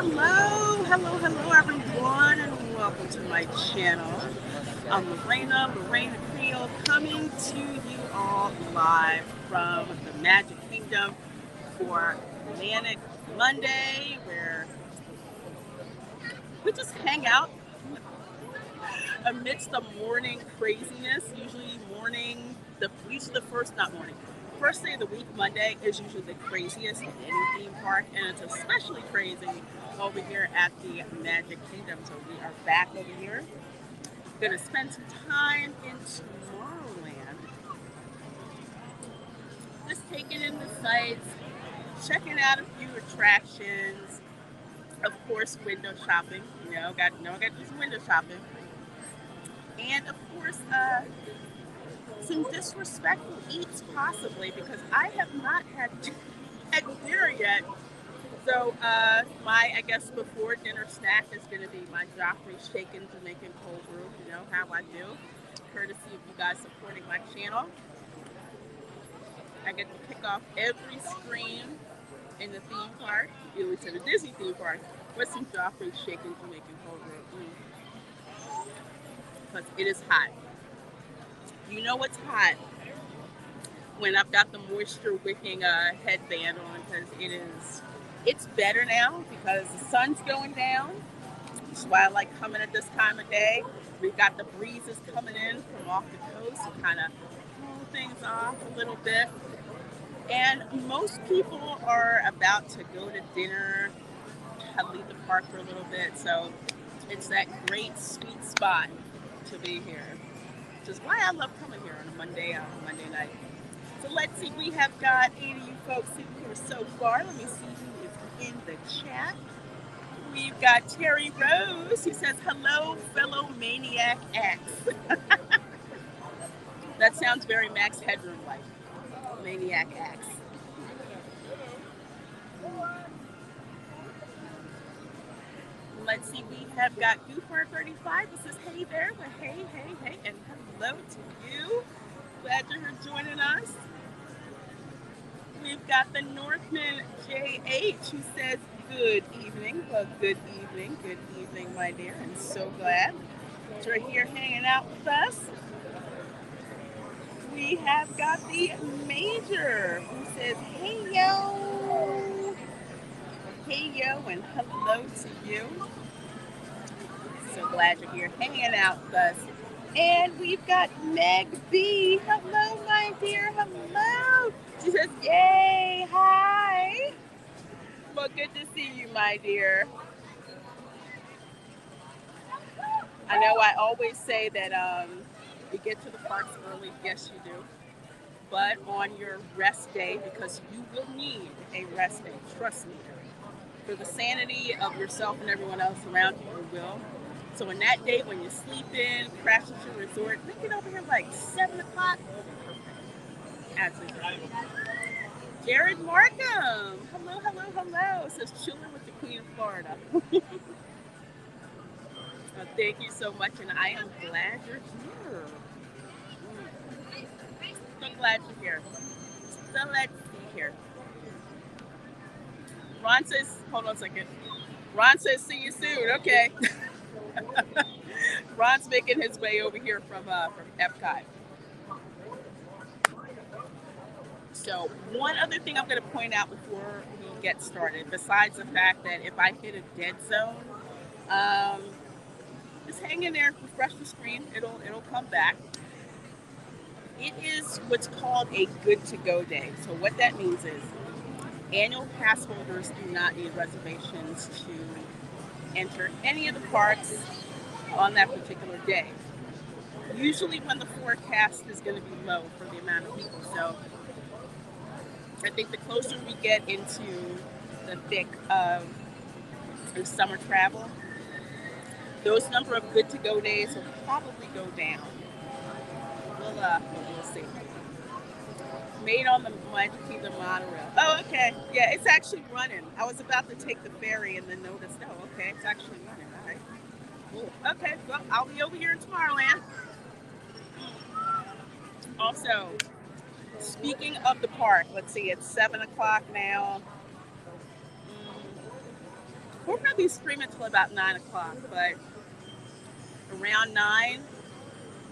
Hello everyone, and welcome to my channel. I'm Reina Creole, coming to you all live from the Magic Kingdom for Manic Monday, where we just hang out amidst the morning craziness. Usually the first, not morning, first day of the week, Monday, is usually the craziest in any theme park, and it's especially crazy over here at the Magic Kingdom. So we are back over here. Gonna spend some time in Tomorrowland, just taking in the sights, checking out a few attractions. Of course, window shopping. I got to do some window shopping, and of course, some disrespectful eats possibly because I have not had dinner yet. So my, I guess, before dinner snack is going to be my Joffrey shaken Jamaican cold brew. You know how I do, courtesy of you guys supporting my channel. I get to kick off every screen in the theme park, at least in the Disney theme park, with some Joffrey shaken Jamaican cold brew. Because it is hot. You know what's hot? When I've got the moisture wicking headband on, because it's better now because the sun's going down. That's why I like coming at this time of day. We've got the breezes coming in from off the coast to kind of cool things off a little bit. And most people are about to go to dinner, leave the park for a little bit. So it's that great sweet spot to be here, which is why I love coming here on a Monday night. So let's see, we have got 8 of you folks in here so far. Let me see who is in the chat. We've got Terry Rose, who says, hello, fellow Maniac X. That sounds very Max Headroom-like. Maniac X. Let's see, we have got Goofar35 who says, hey there, well, hey, and hello to you. Glad you're joining us. We've got the Northman JH who says, good evening. Well, good evening, my dear. And so glad that you're here hanging out with us. We have got the Major who says, hey yo, and hello to you. So glad you're here hanging out with us. And we've got Meg B. Hello, my dear. Hello. She says, yay. Hi. Well, good to see you, my dear. I know I always say that you get to the parks early. Yes, you do. But on your rest day, because you will need a rest day, trust me, for the sanity of yourself and everyone else around you, you will. So on that day when you sleep in, crash at your resort, then get over here like 7 o'clock. Absolutely. Jared Markham. Hello. Says chilling with the Queen of Florida. Thank you so much, and I am glad you're here. So glad you're here. So let's see here. Ron says, hold on a second. Ron says, see you soon. Okay. Ron's making his way over here from Epcot. So one other thing I'm going to point out before we get started, besides the fact that if I hit a dead zone, just hang in there, refresh the screen, it'll come back. It is what's called a good to go day. So what that means is annual pass holders do not need reservations to enter any of the parks on that particular day. Usually when the forecast is going to be low for the amount of people. So I think the closer we get into the thick of summer travel, those number of good to go days will probably go down. We'll see. Made on the Magic Kingdom monorail. Oh, okay. Yeah, it's actually running. I was about to take the ferry and then noticed, oh, okay, it's actually running. All right. Cool. Okay, well, I'll be over here in Tomorrowland. Also, speaking of the park, let's see, it's 7 o'clock now. We'll probably stream until about 9 o'clock, but around 9,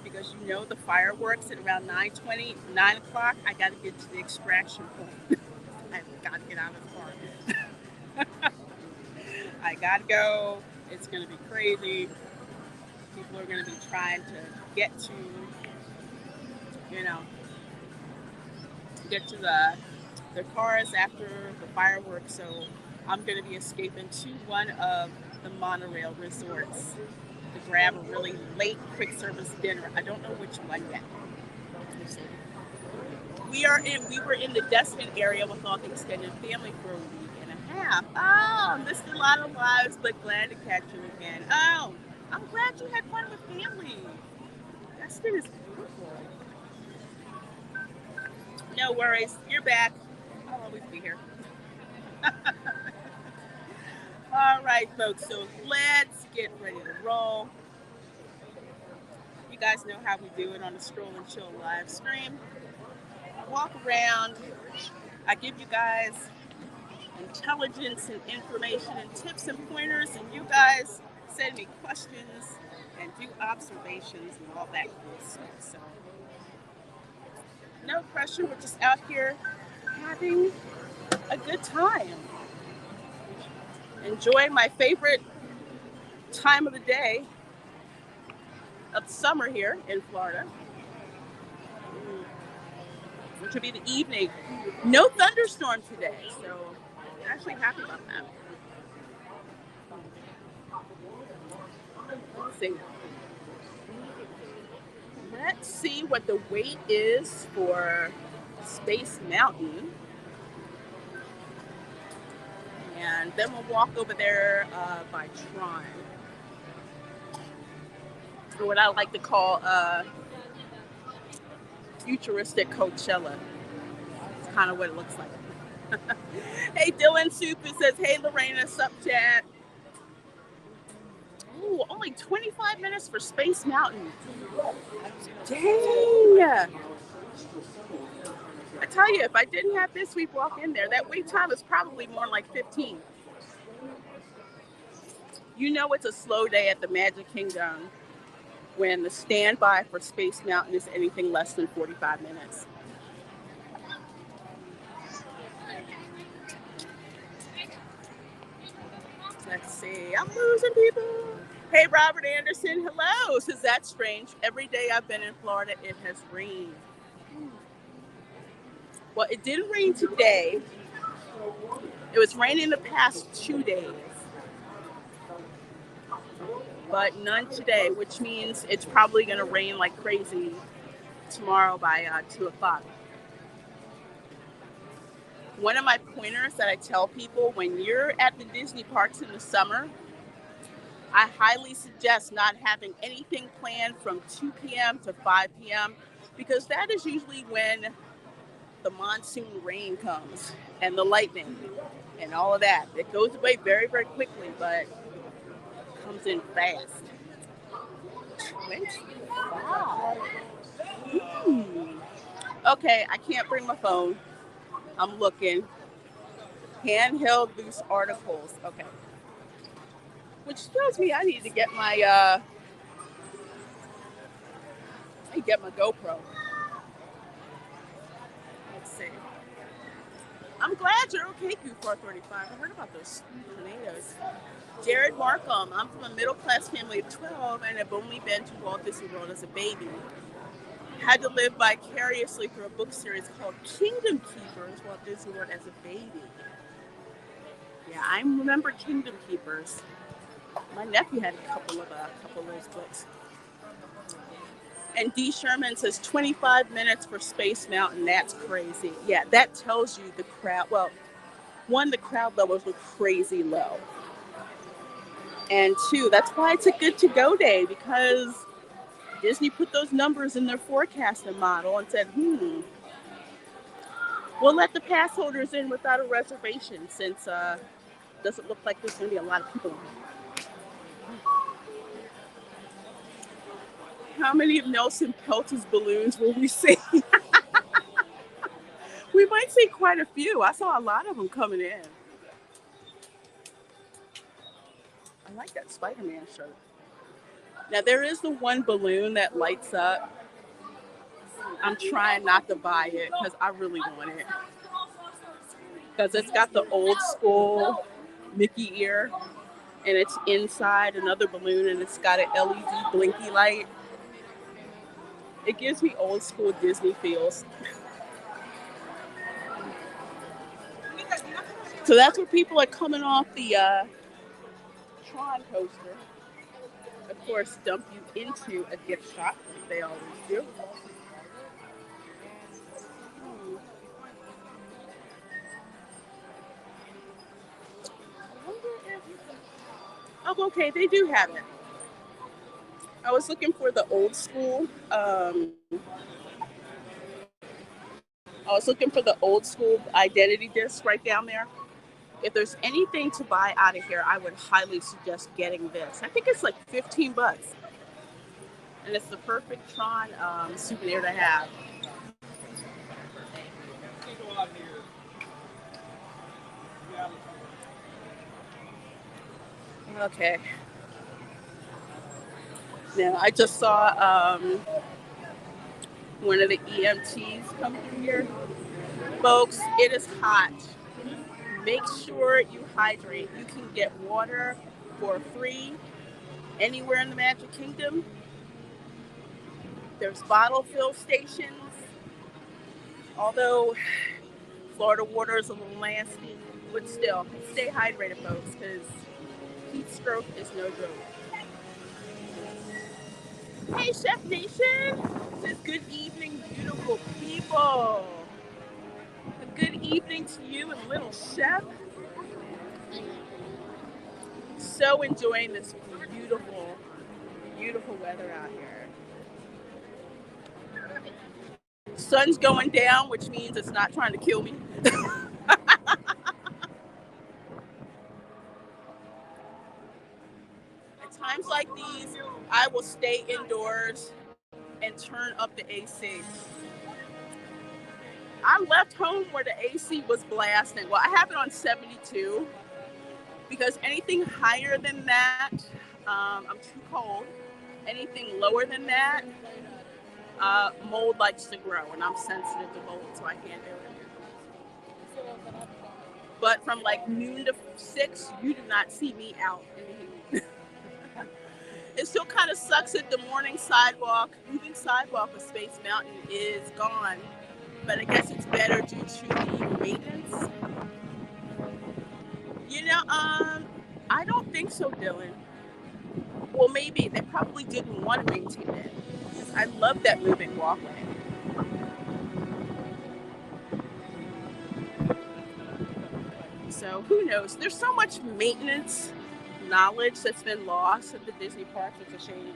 because you know the fireworks at around 9:20, 9 o'clock, I got to get to the extraction point. I've got to get out of the car. I got to go. It's going to be crazy. People are going to be trying to get to, you know, get to their cars after the fireworks. So I'm going to be escaping to one of the monorail resorts to grab a really late quick service dinner. I don't know which one yet. We were in the Destin area with all the extended family for a week and a half. Oh, missed a lot of lives, but glad to catch you again. Oh, I'm glad you had fun with family. Destin is beautiful. No worries, you're back. I'll always be here. All right, folks, so let's get ready to roll. You guys know how we do it on the Stroll and Chill live stream. I walk around, I give you guys intelligence and information and tips and pointers, and you guys send me questions and do observations and all that cool stuff. So, no pressure, we're just out here having a good time. Enjoy my favorite time of the day of summer here in Florida, which will be the evening. No thunderstorm today, so I'm actually happy about that. Let's see what the wait is for Space Mountain. And then we'll walk over there by Tron. Or what I like to call futuristic Coachella. It's kind of what it looks like. Hey, Dylan Super says, hey, Lorena, sup chat. Ooh, only 25 minutes for Space Mountain. Dang! I tell you, if I didn't have this week walk in there, that wait time is probably more like 15. You know it's a slow day at the Magic Kingdom when the standby for Space Mountain is anything less than 45 minutes. Let's see, I'm losing people. Hey, Robert Anderson, hello. Says that's strange. Every day I've been in Florida, it has rained. Well, it didn't rain today. It was raining the past 2 days. But none today, which means it's probably going to rain like crazy tomorrow by 2 o'clock. One of my pointers that I tell people when you're at the Disney parks in the summer, I highly suggest not having anything planned from 2 p.m. to 5 p.m. because that is usually when the monsoon rain comes and the lightning and all of that. It goes away very, very quickly, but comes in fast. 25. Okay, I can't bring my phone. I'm looking. Handheld loose articles. Okay. Which tells me I need to get my GoPro. Let's see. I'm glad you're okay, Q435. I heard about those tornadoes. Jared Markham. I'm from a middle-class family of 12 and have only been to Walt Disney World as a baby. Had to live vicariously through a book series called Kingdom Keepers Walt Disney World as a baby. Yeah, I remember Kingdom Keepers. My nephew had a couple of those books. And D. Sherman says 25 minutes for Space Mountain. That's crazy. Yeah, that tells you the crowd. Well, one, the crowd levels were crazy low. And two, that's why it's a good to-go day, because Disney put those numbers in their forecasting model and said, we'll let the pass holders in without a reservation since it doesn't look like there's going to be a lot of people. How many of Nelson Peltz's balloons will we see? We might see quite a few. I saw a lot of them coming in. I like that Spider-Man shirt. Now there is the one balloon that lights up. I'm trying not to buy it because I really want it. Because it's got the old school Mickey ear, and it's inside another balloon, and it's got an LED blinky light. It gives me old school Disney feels. So that's where people are coming off the Tron coaster. Of course, dump you into a gift shop. They always do. Oh, okay, they do have it. I was looking for the old school. I was looking for the old school identity disc right down there. If there's anything to buy out of here, I would highly suggest getting this. I think it's like 15 bucks. And it's the perfect Tron souvenir to have. Okay. Now, I just saw one of the EMTs come through here. Folks, it is hot. Make sure you hydrate. You can get water for free anywhere in the Magic Kingdom. There's bottle fill stations. Although Florida water is a little nasty, but still, stay hydrated, folks, because heat stroke is no joke. Hey, Chef Nation! It says good evening, beautiful people. A good evening to you and little Chef. So enjoying this beautiful, beautiful weather out here. Sun's going down, which means it's not trying to kill me. At times like these, I will stay indoors and turn up the AC. I left home where the AC was blasting. Well, I have it on 72 because anything higher than that, I'm too cold. Anything lower than that, mold likes to grow, and I'm sensitive to mold, so I can't do it. But from like noon to 6, you do not see me out in the heat. It still kind of sucks that the morning moving sidewalk of Space Mountain is gone. But I guess it's better due to the maintenance. I don't think so, Dylan. Well, maybe they probably didn't want to maintain it. I love that moving walkway. So who knows? There's so much maintenance knowledge that's been lost at the Disney parks. It's a shame.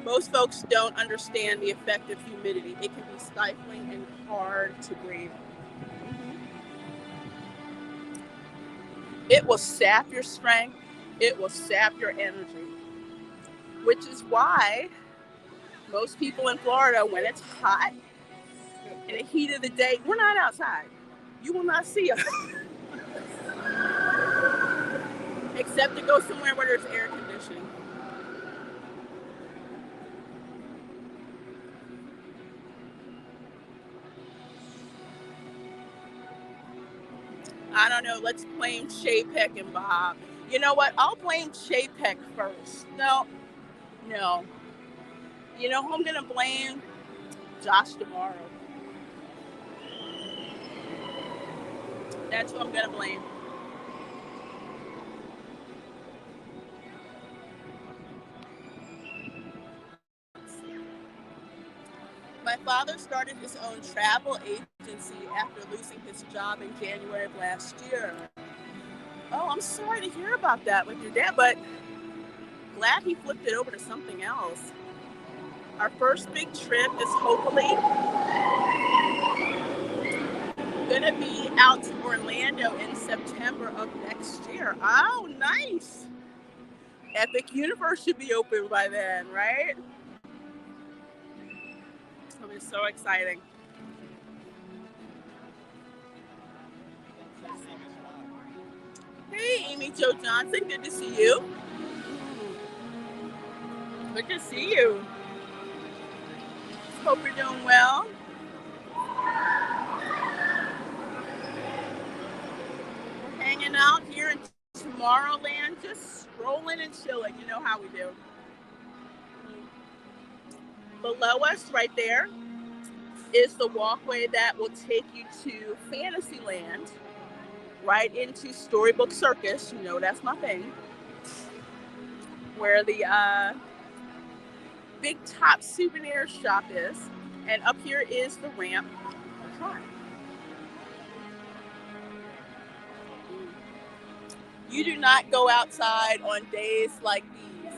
Most folks don't understand the effect of humidity. It can be stifling and hard to breathe. It will sap your strength. It will sap your energy. Which is why most people in Florida, when it's hot, in the heat of the day, we're not outside. You will not see us. Except to go somewhere where there's air conditioning. I don't know. Let's blame Chapek and Bob. You know what? I'll blame Chapek first. No. You know who I'm going to blame? Josh tomorrow. That's who I'm going to blame. My father started his own travel agency after losing his job in January of last year. Oh, I'm sorry to hear about that with your dad, but glad he flipped it over to something else. Our first big trip is hopefully going to be out to Orlando in September of next year. Oh, nice. Epic Universe should be open by then, right? It'll be so exciting. Joe Johnson. Good to see you. Good to see you. Hope you're doing well. We're hanging out here in Tomorrowland, just strolling and chilling. You know how we do. Below us, right there, is the walkway that will take you to Fantasyland, right into Storybook Circus. You know that's my thing. Where the Big Top souvenir shop is, and up here is the ramp. You do not go outside on days like these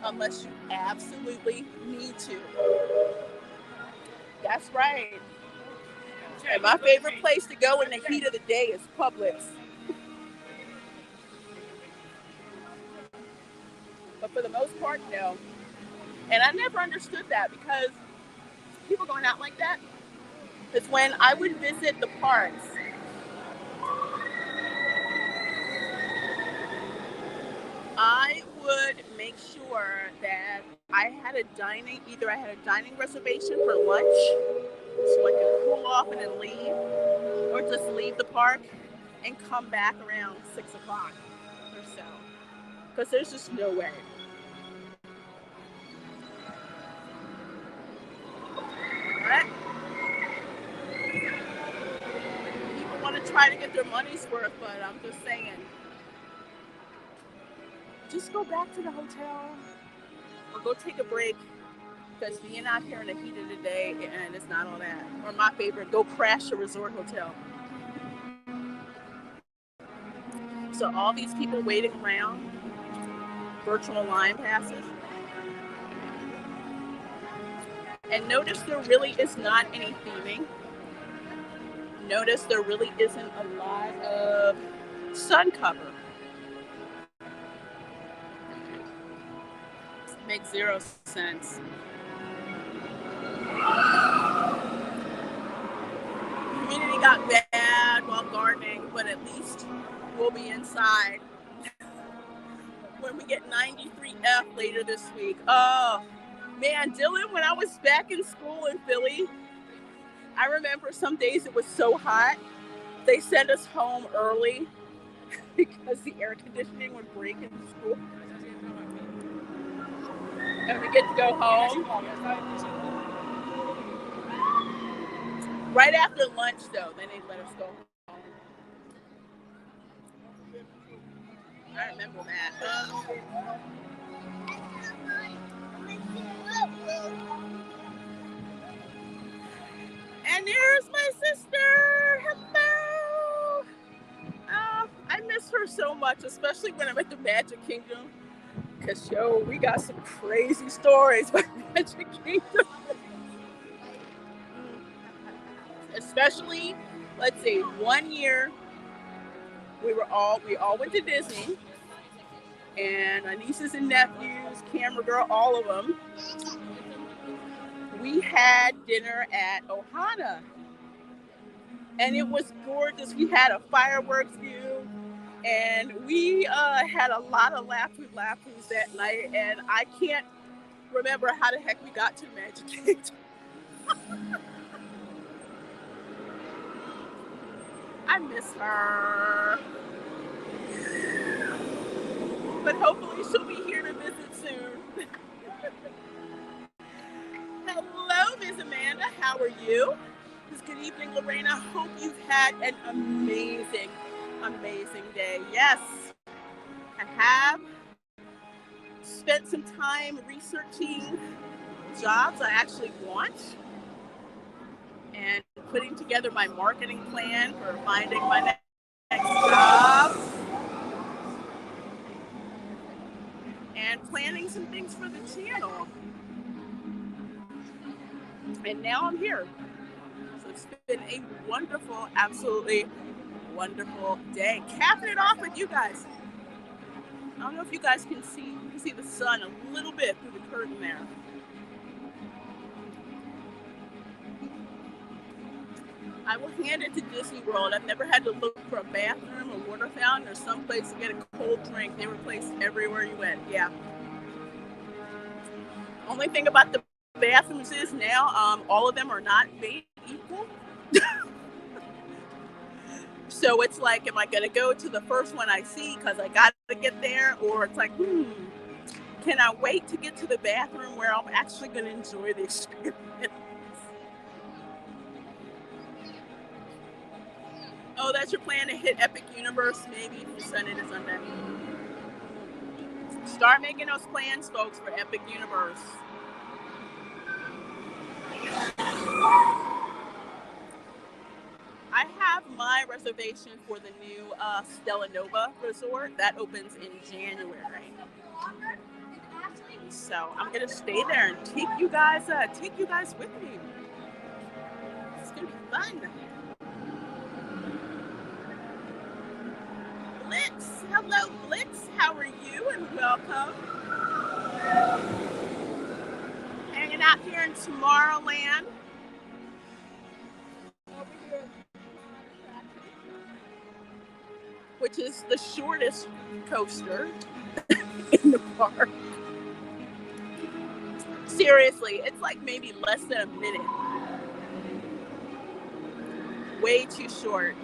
unless you absolutely need to. That's right. And my favorite place to go in the heat of the day is Publix. But for the most part, no. And I never understood that because people going out like that. Because when I would visit the parks, I would make sure that I had a dining reservation for lunch so I could cool off and then leave, or just leave the park and come back around 6 o'clock or so. Because there's just no way. Right? People want to try to get their money's worth, but I'm just saying, just go back to the hotel or go take a break, because being out here in the heat of the day, and it's not all that. Or my favorite, go crash a resort hotel. So all these people waiting around, virtual line passes. And notice there really is not any theming. Notice there really isn't a lot of sun cover. Makes zero sense. Humidity got bad while gardening, but at least we'll be inside when we get 93F later this week. Oh, man, Dylan, when I was back in school in Philly, I remember some days it was so hot, they sent us home early because the air conditioning would break in school. And we get to go home. Right after lunch, though, then they let us go home. I remember that. And there's my sister. Hello. I miss her so much, especially when I'm at the Magic Kingdom. Because, yo, we got some crazy stories about Magic Kingdom. Especially, let's see, one year we all went to Disney, and my nieces and nephews, camera girl, all of them. We had dinner at Ohana, and it was gorgeous. We had a fireworks view, and we had a lot of laugh-throughs that night, and I can't remember how the heck we got to Magic Kingdom. I miss her. But hopefully she'll be here to visit soon. Hello, Ms. Amanda. How are you? Good evening, Lorena. Hope you've had an amazing, amazing day. Yes, I have spent some time researching jobs I actually want and putting together my marketing plan for finding my next job and planning some things for the channel. And now I'm here. So it's been a wonderful, absolutely wonderful day. Capping it off with you guys. I don't know if you guys can see. You can see the sun a little bit through the curtain there. I will hand it to Disney World. I've never had to look for a bathroom, a water fountain, or some place to get a cold drink. They were placed everywhere you went. Yeah. Only thing about the bathrooms is now, all of them are not made equal. So it's like, am I going to go to the first one I see because I got to get there? Or it's like, can I wait to get to the bathroom where I'm actually going to enjoy the experience? Oh, that's your plan to hit Epic Universe maybe from Sunday to Sunday. Start making those plans, folks, for Epic Universe. I have my reservation for the new Stella Nova Resort that opens in January. So I'm gonna stay there and take you guys with me. It's gonna be fun. Blitz, hello Blitz, how are you and welcome. Hanging out here in Tomorrowland. Which is the shortest coaster in the park. Seriously, it's like maybe less than a minute. Way too short.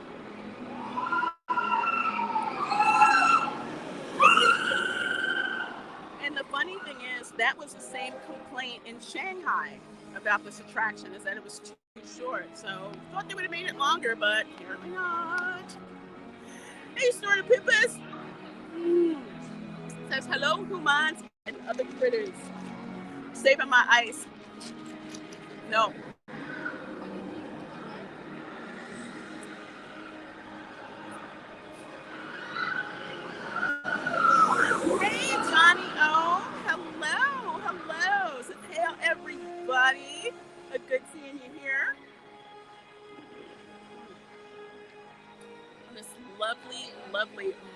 And the funny thing is, that was the same complaint in Shanghai about this attraction, is that it was too short. So thought they would have made it longer, but apparently not. Hey, Sort of Pippus. Says hello, humans and other critters. Saving my ice. No. Hey, Johnny O. Hello. So, hey, everybody. Good seeing you here. On this lovely,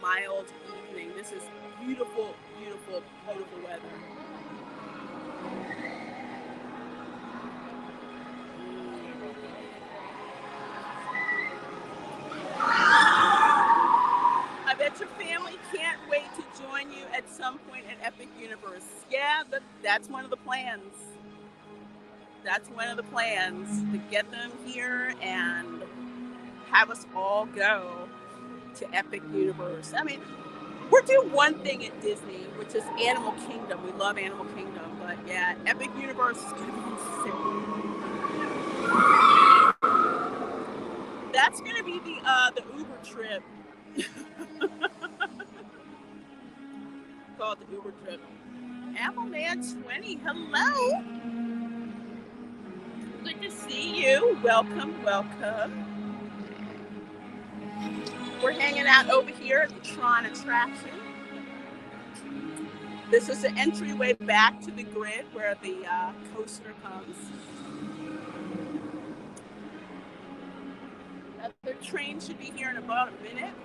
mild evening. This is beautiful weather. I bet your family can't wait to join you at some point at Epic Universe. Yeah, that's one of the plans. That's one of the plans, to get them here and have us all go to Epic Universe. I mean, we're doing one thing at Disney, which is Animal Kingdom. We love Animal Kingdom, but yeah, Epic Universe is going to be insane. That's going to be the Uber trip. Called the Uber trip. Appleman 20, hello. Good to see you. Welcome. We're hanging out over here at the Tron attraction. This is the entryway back to the grid where the coaster comes. Another train should be here in about a minute.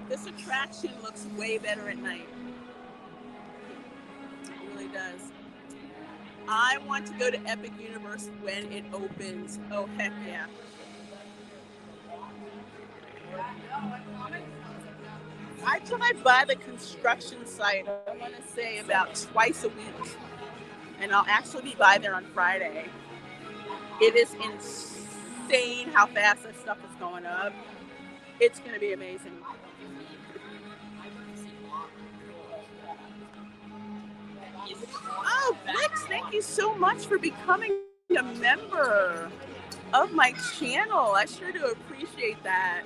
This attraction looks way better at night. It really does. I want to go to Epic Universe when it opens. Oh, heck yeah. I drive by the construction site, I want to say about twice a week. And I'll actually be by there on Friday. It is insane how fast this stuff is going up. It's going to be amazing. Oh, Blix, thank you so much for becoming a member of my channel. I sure do appreciate that.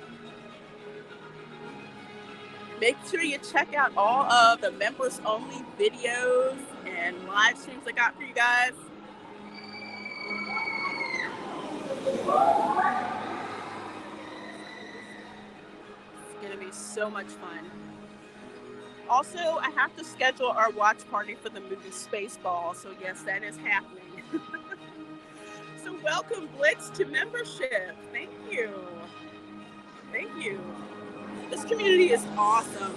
Make sure you check out all of the members only videos and live streams I got for you guys. It's going to be so much fun. Also, I have to schedule our watch party for the movie Spaceball, so yes, that is happening. So welcome, Blitz, to membership. Thank you. This community is awesome.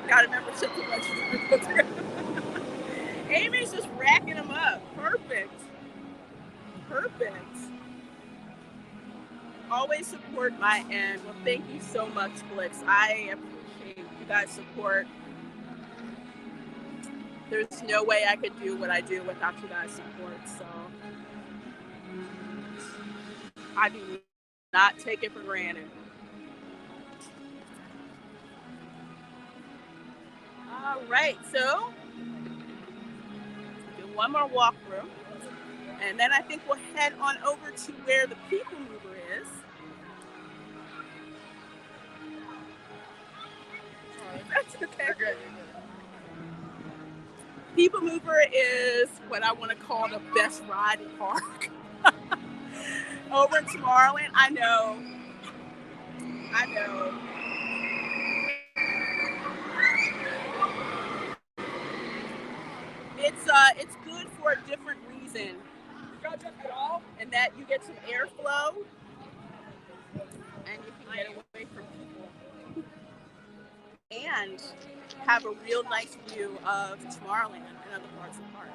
got a membership to watch. Amy's just racking them up. Perfect. Perfect. Always support my end. Well, thank you so much, Blitz. I appreciate you guys' support. There's no way I could do what I do without you guys' support. So I do not take it for granted. All right, so do one more walkthrough, and then I think we'll head on over to where the PeopleMover is. That's okay. PeopleMover is what I want to call the best ride in park. Over in Tomorrowland, I know. It's good for a different reason, and that you get some airflow, and you can get away from people, and have a real nice view of Tomorrowland and other parts of the park.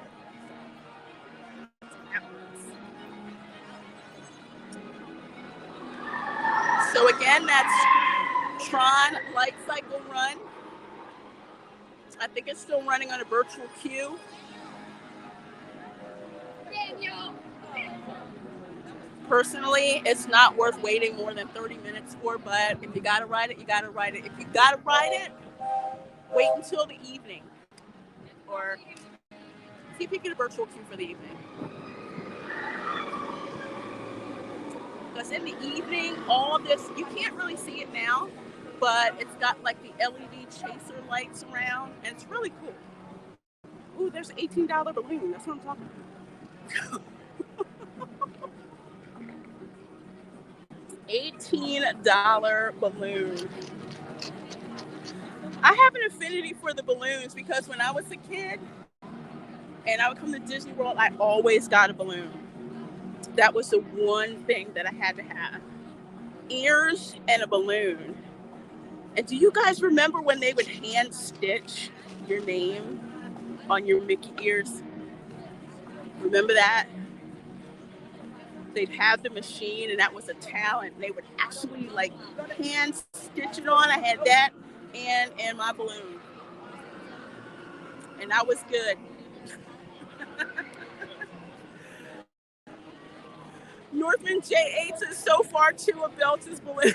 So again, that's Tron Light Cycle Run. I think it's still running on a virtual queue. Personally, it's not worth waiting more than 30 minutes for, but if you gotta ride it, you gotta ride it. If you gotta ride it, wait until the evening. Or see if you get a virtual queue for the evening. Because in the evening, all this, you can't really see it now, but it's got like the LED chaser lights around, and it's really cool. Ooh, there's an $18 balloon. That's what I'm talking about. $18 balloon. I have an affinity for the balloons because when I was a kid and I would come to Disney World, I always got a balloon. That was the one thing that I had to have. Ears and a balloon. And do you guys remember when they would hand stitch your name on your Mickey ears? Remember that? They'd have the machine, and that was a talent. They would actually like hand stitch it on. I had that and my balloon. And that was good. Northman J8 is so far to a Belton's balloon.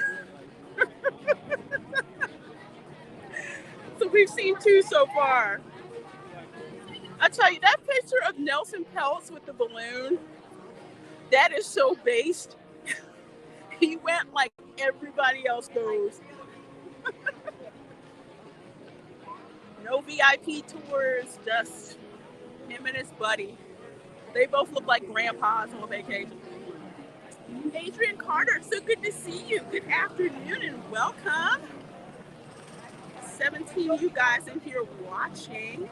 So we've seen two so far. I tell you, that picture of Nelson Peltz with the balloon, that is so based. He went like everybody else goes. No VIP tours, just him and his buddy. They both look like grandpas on vacation. Adrian Carter, so good to see you. Good afternoon and welcome. 17 you guys in here watching.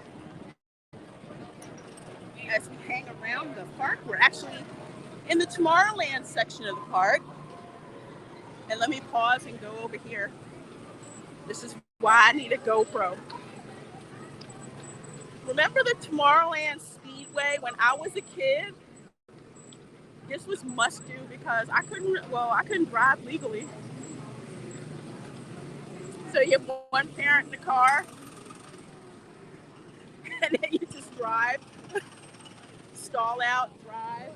As we hang around the park, we're actually in the Tomorrowland section of the park. And let me pause and go over here. This is why I need a GoPro. Remember the Tomorrowland Speedway when I was a kid? This was must do because I couldn't drive legally. So you have one parent in the car and then you just drive, stall out, drive.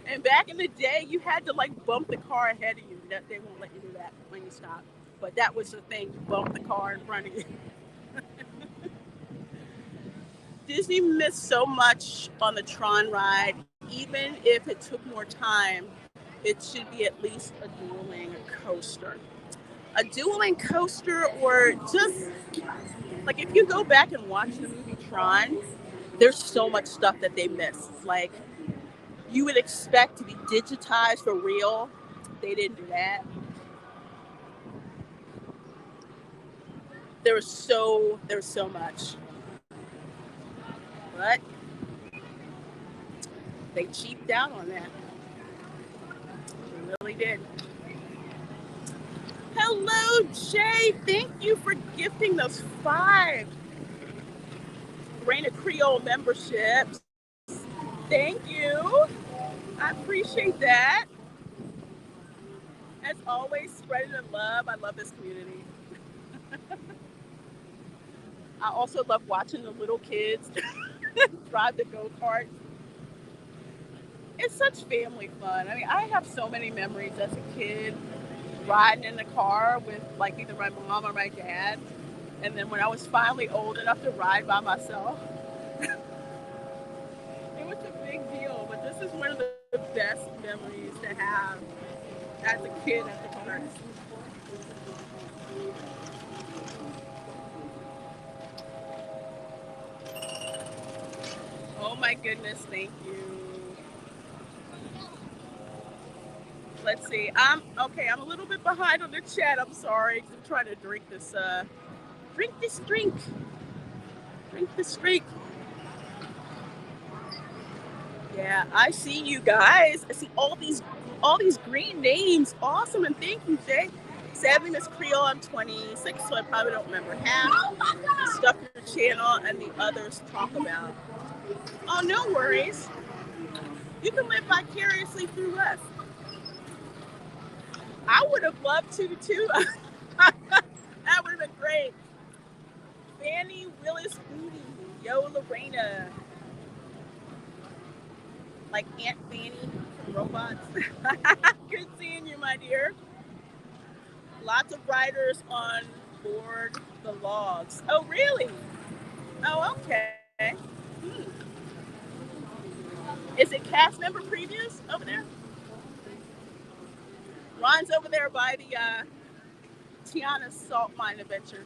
And back in the day, you had to like bump the car ahead of you. That they won't let you do that when you stop. But that was the thing, you bump the car in front of you. Disney missed so much on the Tron ride. Even if it took more time, it should be at least a dueling coaster. A dueling coaster, or just like if you go back and watch the movie Tron, there's so much stuff that they missed. Like you would expect to be digitized for real. They didn't do that. There's so much. But they cheaped out on that. They really did. Hello, Jay. Thank you for gifting those 5 Reina Creole memberships. Thank you. I appreciate that. As always, spreading the love. I love this community. I also love watching the little kids drive the go-kart. It's such family fun. I mean, I have so many memories as a kid riding in the car with like either my mom or my dad. And then when I was finally old enough to ride by myself, it was a big deal. But this is one of the best memories to have as a kid at the park. Oh my goodness, thank you. Let's see. I'm a little bit behind on the chat. I'm sorry. I'm trying to drink this drink. Drink this drink. Yeah, I see you guys. I see all these green names. Awesome, and thank you, Jay. Sadly, Miss Creole, I'm 26, so I probably don't remember half the stuff your channel and the others talk about. Oh, no worries. You can live vicariously through us. I would have loved to too. That would have been great. Fanny Willis Booty. Yo, Lorena. Like Aunt Fanny from Robots. Good seeing you, my dear. Lots of riders on board the logs. Oh, really? Oh, okay. Hmm. Is it cast member previews over there? Ron's over there by the Tiana salt mine adventure.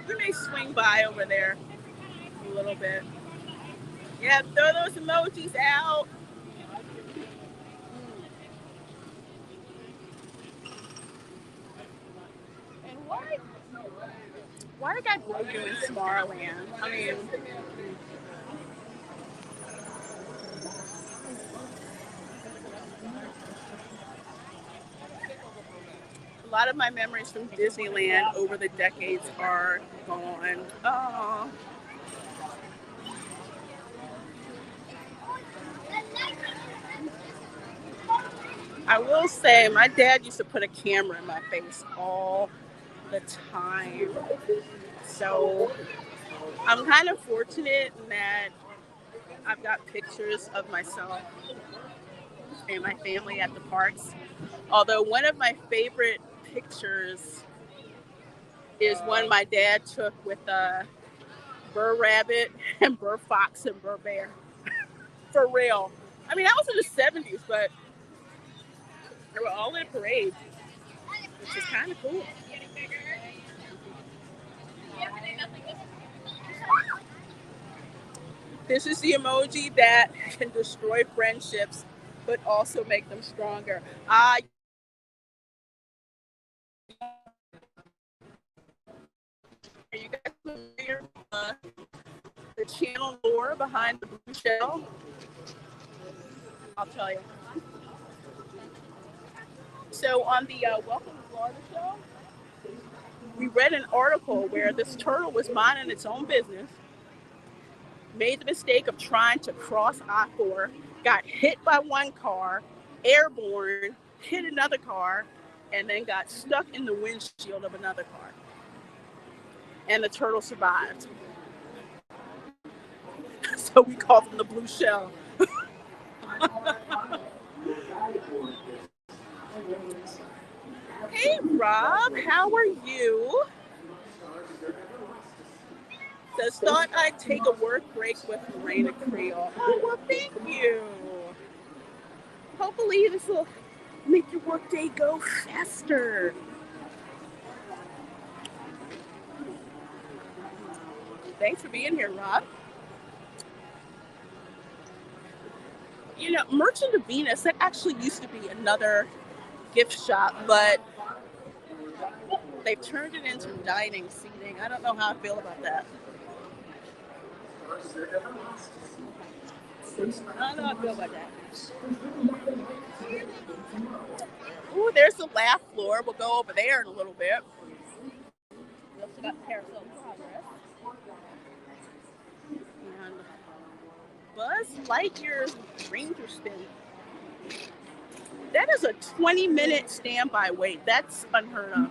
We may swing by over there a little bit. Yeah, throw those emojis out. And why did I blow you in Tomorrowland? I mean, a lot of my memories from Disneyland over the decades are gone. Oh. I will say, my dad used to put a camera in my face all the time. So I'm kind of fortunate in that I've got pictures of myself and my family at the parks. Although one of my favorite pictures is one my dad took with Burr Rabbit and Burr Fox and Burr Bear. For real. I mean, I was in the 70s, but they were all in a parade, which is kind of cool. This is the emoji that can destroy friendships, but also make them stronger. Are you guys familiar with the channel lore behind the blue shell? I'll tell you. So on the Welcome to Florida show, we read an article where this turtle was minding its own business, made the mistake of trying to cross I-4, got hit by one car, airborne, hit another car, and then got stuck in the windshield of another car. And the turtle survived. So we call them the blue shell. Hey Rob, how are you? Says, thought I'd take a work break with Reina Creole. Oh, well, thank you. Hopefully this will make your workday go faster. Thanks for being here, Rob. You know, Merchant of Venus, that actually used to be another gift shop, but they've turned it into dining seating. I don't know how I feel about that. I don't know how I feel about that. Ooh, there's the laugh floor. We'll go over there in a little bit. We also got Carousel Progress. And Buzz Lightyear's Ranger Spin. That is a 20-minute standby wait. That's unheard of.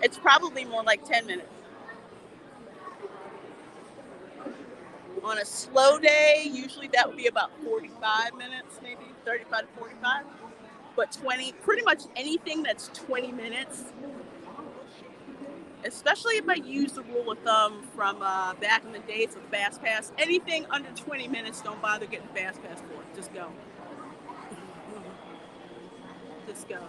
It's probably more like 10 minutes. On a slow day, usually that would be about 45 minutes, maybe 35 to 45. But 20, pretty much anything that's 20 minutes, especially if I use the rule of thumb from back in the days of Fast Pass, anything under 20 minutes, don't bother getting Fast Pass for it. Just go. Just go.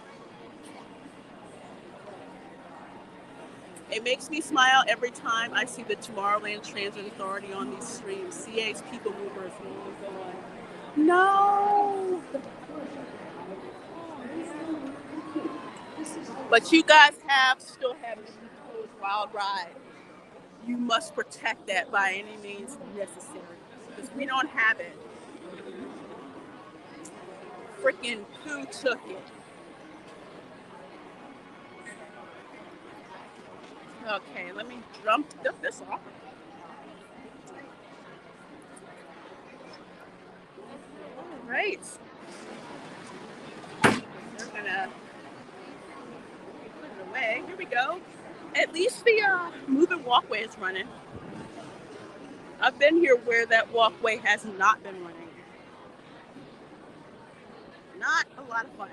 It makes me smile every time I see the Tomorrowland Transit Authority on these streams. CA's PeopleMover is really going. No! But you guys still have Mr. Poe's Wild Ride. You must protect that by any means necessary. Because we don't have it. Freaking Pooh took it. Okay, let me dump this off. All right. We're gonna put it away. Here we go. At least the moving walkway is running. I've been here where that walkway has not been running. Not a lot of fun.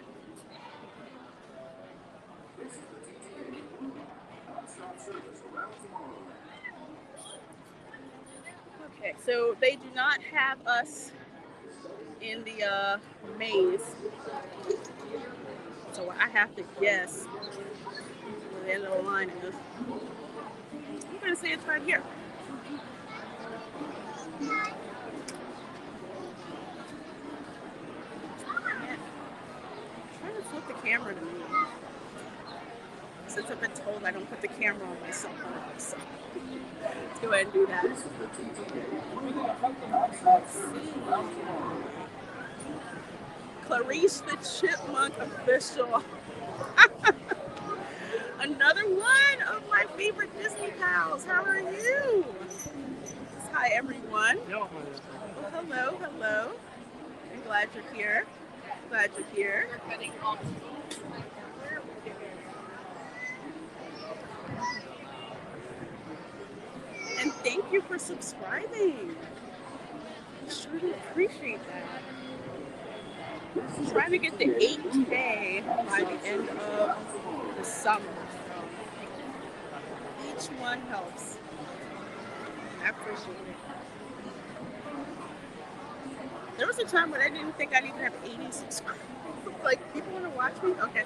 Okay, so they do not have us in the maze. So I have to guess where the end of the line is. I'm going to say it's right here. I'm trying to flip the camera to me. Since I've been told I don't put the camera on my cell phone. So let's go ahead and do that. Clarice the Chipmunk official. Another one of my favorite Disney pals. How are you? Hi, everyone. Well, hello, hello. I'm glad you're here. Glad you're here. And thank you for subscribing. I sure do appreciate that. I'm trying to get the 8K by the end of the summer. Each one helps. I appreciate it. There was a time when I didn't think I'd even have 80 subscribers. Like, people want to watch me? Okay.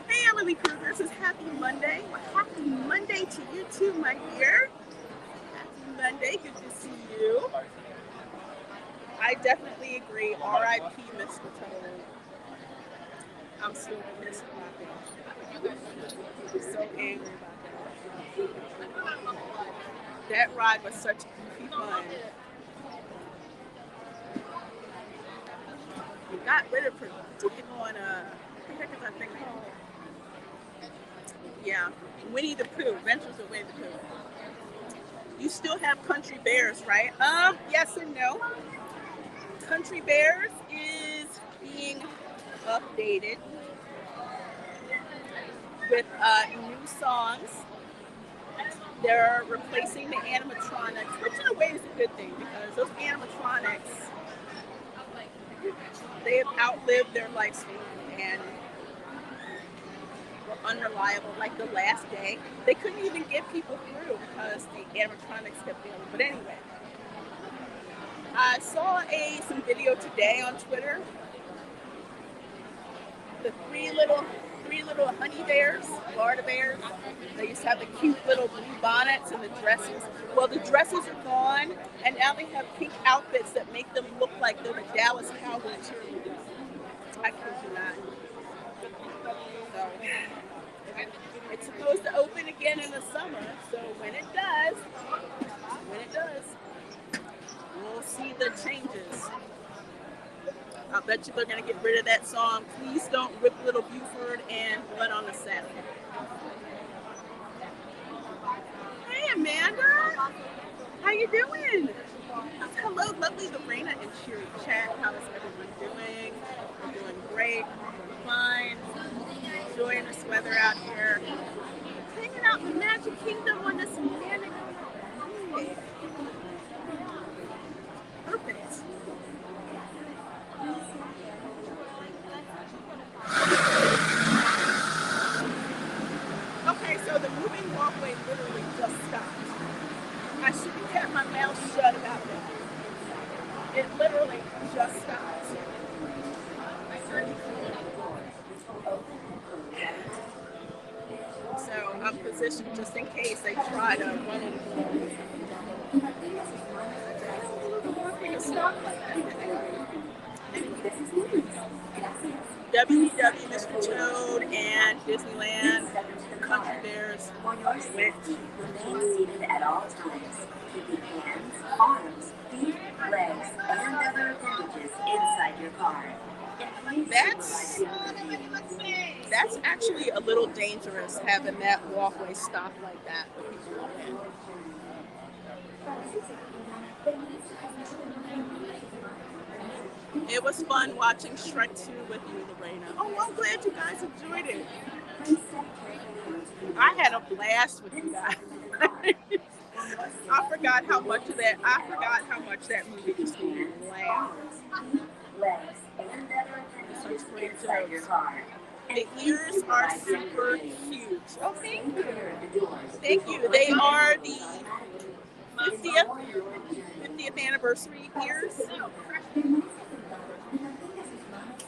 Hey, Emily Kruger. This is Happy Monday. Well, happy Monday to you too, my dear. Happy Monday. Good to see you. I definitely agree. R.I.P. Mr. Toad. I'm still pissed about that. I'm so angry about that. That ride was such goofy fun. We got rid of her ticket on what the heck is that thing called? Yeah, Winnie the Pooh, Adventures of Winnie the Pooh. You still have Country Bears, right? Yes and no. Country Bears is being updated with new songs. They're replacing the animatronics, which in a way is a good thing because those animatronics, they have outlived their lifespan and were unreliable. Like the last day, they couldn't even get people through because the animatronics kept failing. But anyway, I saw some video today on Twitter. The three little honey bears, Florida bears. They used to have the cute little blue bonnets and the dresses. Well, the dresses are gone, and now they have pink outfits that make them look like they're the Dallas Cowboys cheerleaders. I kid you not. So, it's supposed to open again in the summer, so when it does, we'll see the changes. bet you they're going to get rid of that song. Please don't whip Little Buford and Blood on the Saddle. Hey, Amanda. How you doing? Hello, lovely Lorena and Cheery Chat. How is everyone doing? We're doing great. Fine. Enjoying this weather out here. Hanging out in the Magic Kingdom on this Manic day. Perfect. Okay, so the moving walkway literally just stopped. I should have kept my mouth shut about it. It literally just stopped. So I'm positioned just in case they try to run into me. WDW, Mr. Toad, and Disneyland Country Bears. Remain seated at all times, keeping hands, arms, feet, legs, and other appendages inside your car. That's actually a little dangerous, having that walkway stop like that. It was fun watching Shrek 2 with you, Lorena. Oh, I'm glad you guys enjoyed it. I had a blast with you guys. I forgot how much that movie just made me laugh. Such great jokes. The ears are super cute. Oh, thank you. Thank you. They are the 50th anniversary ears.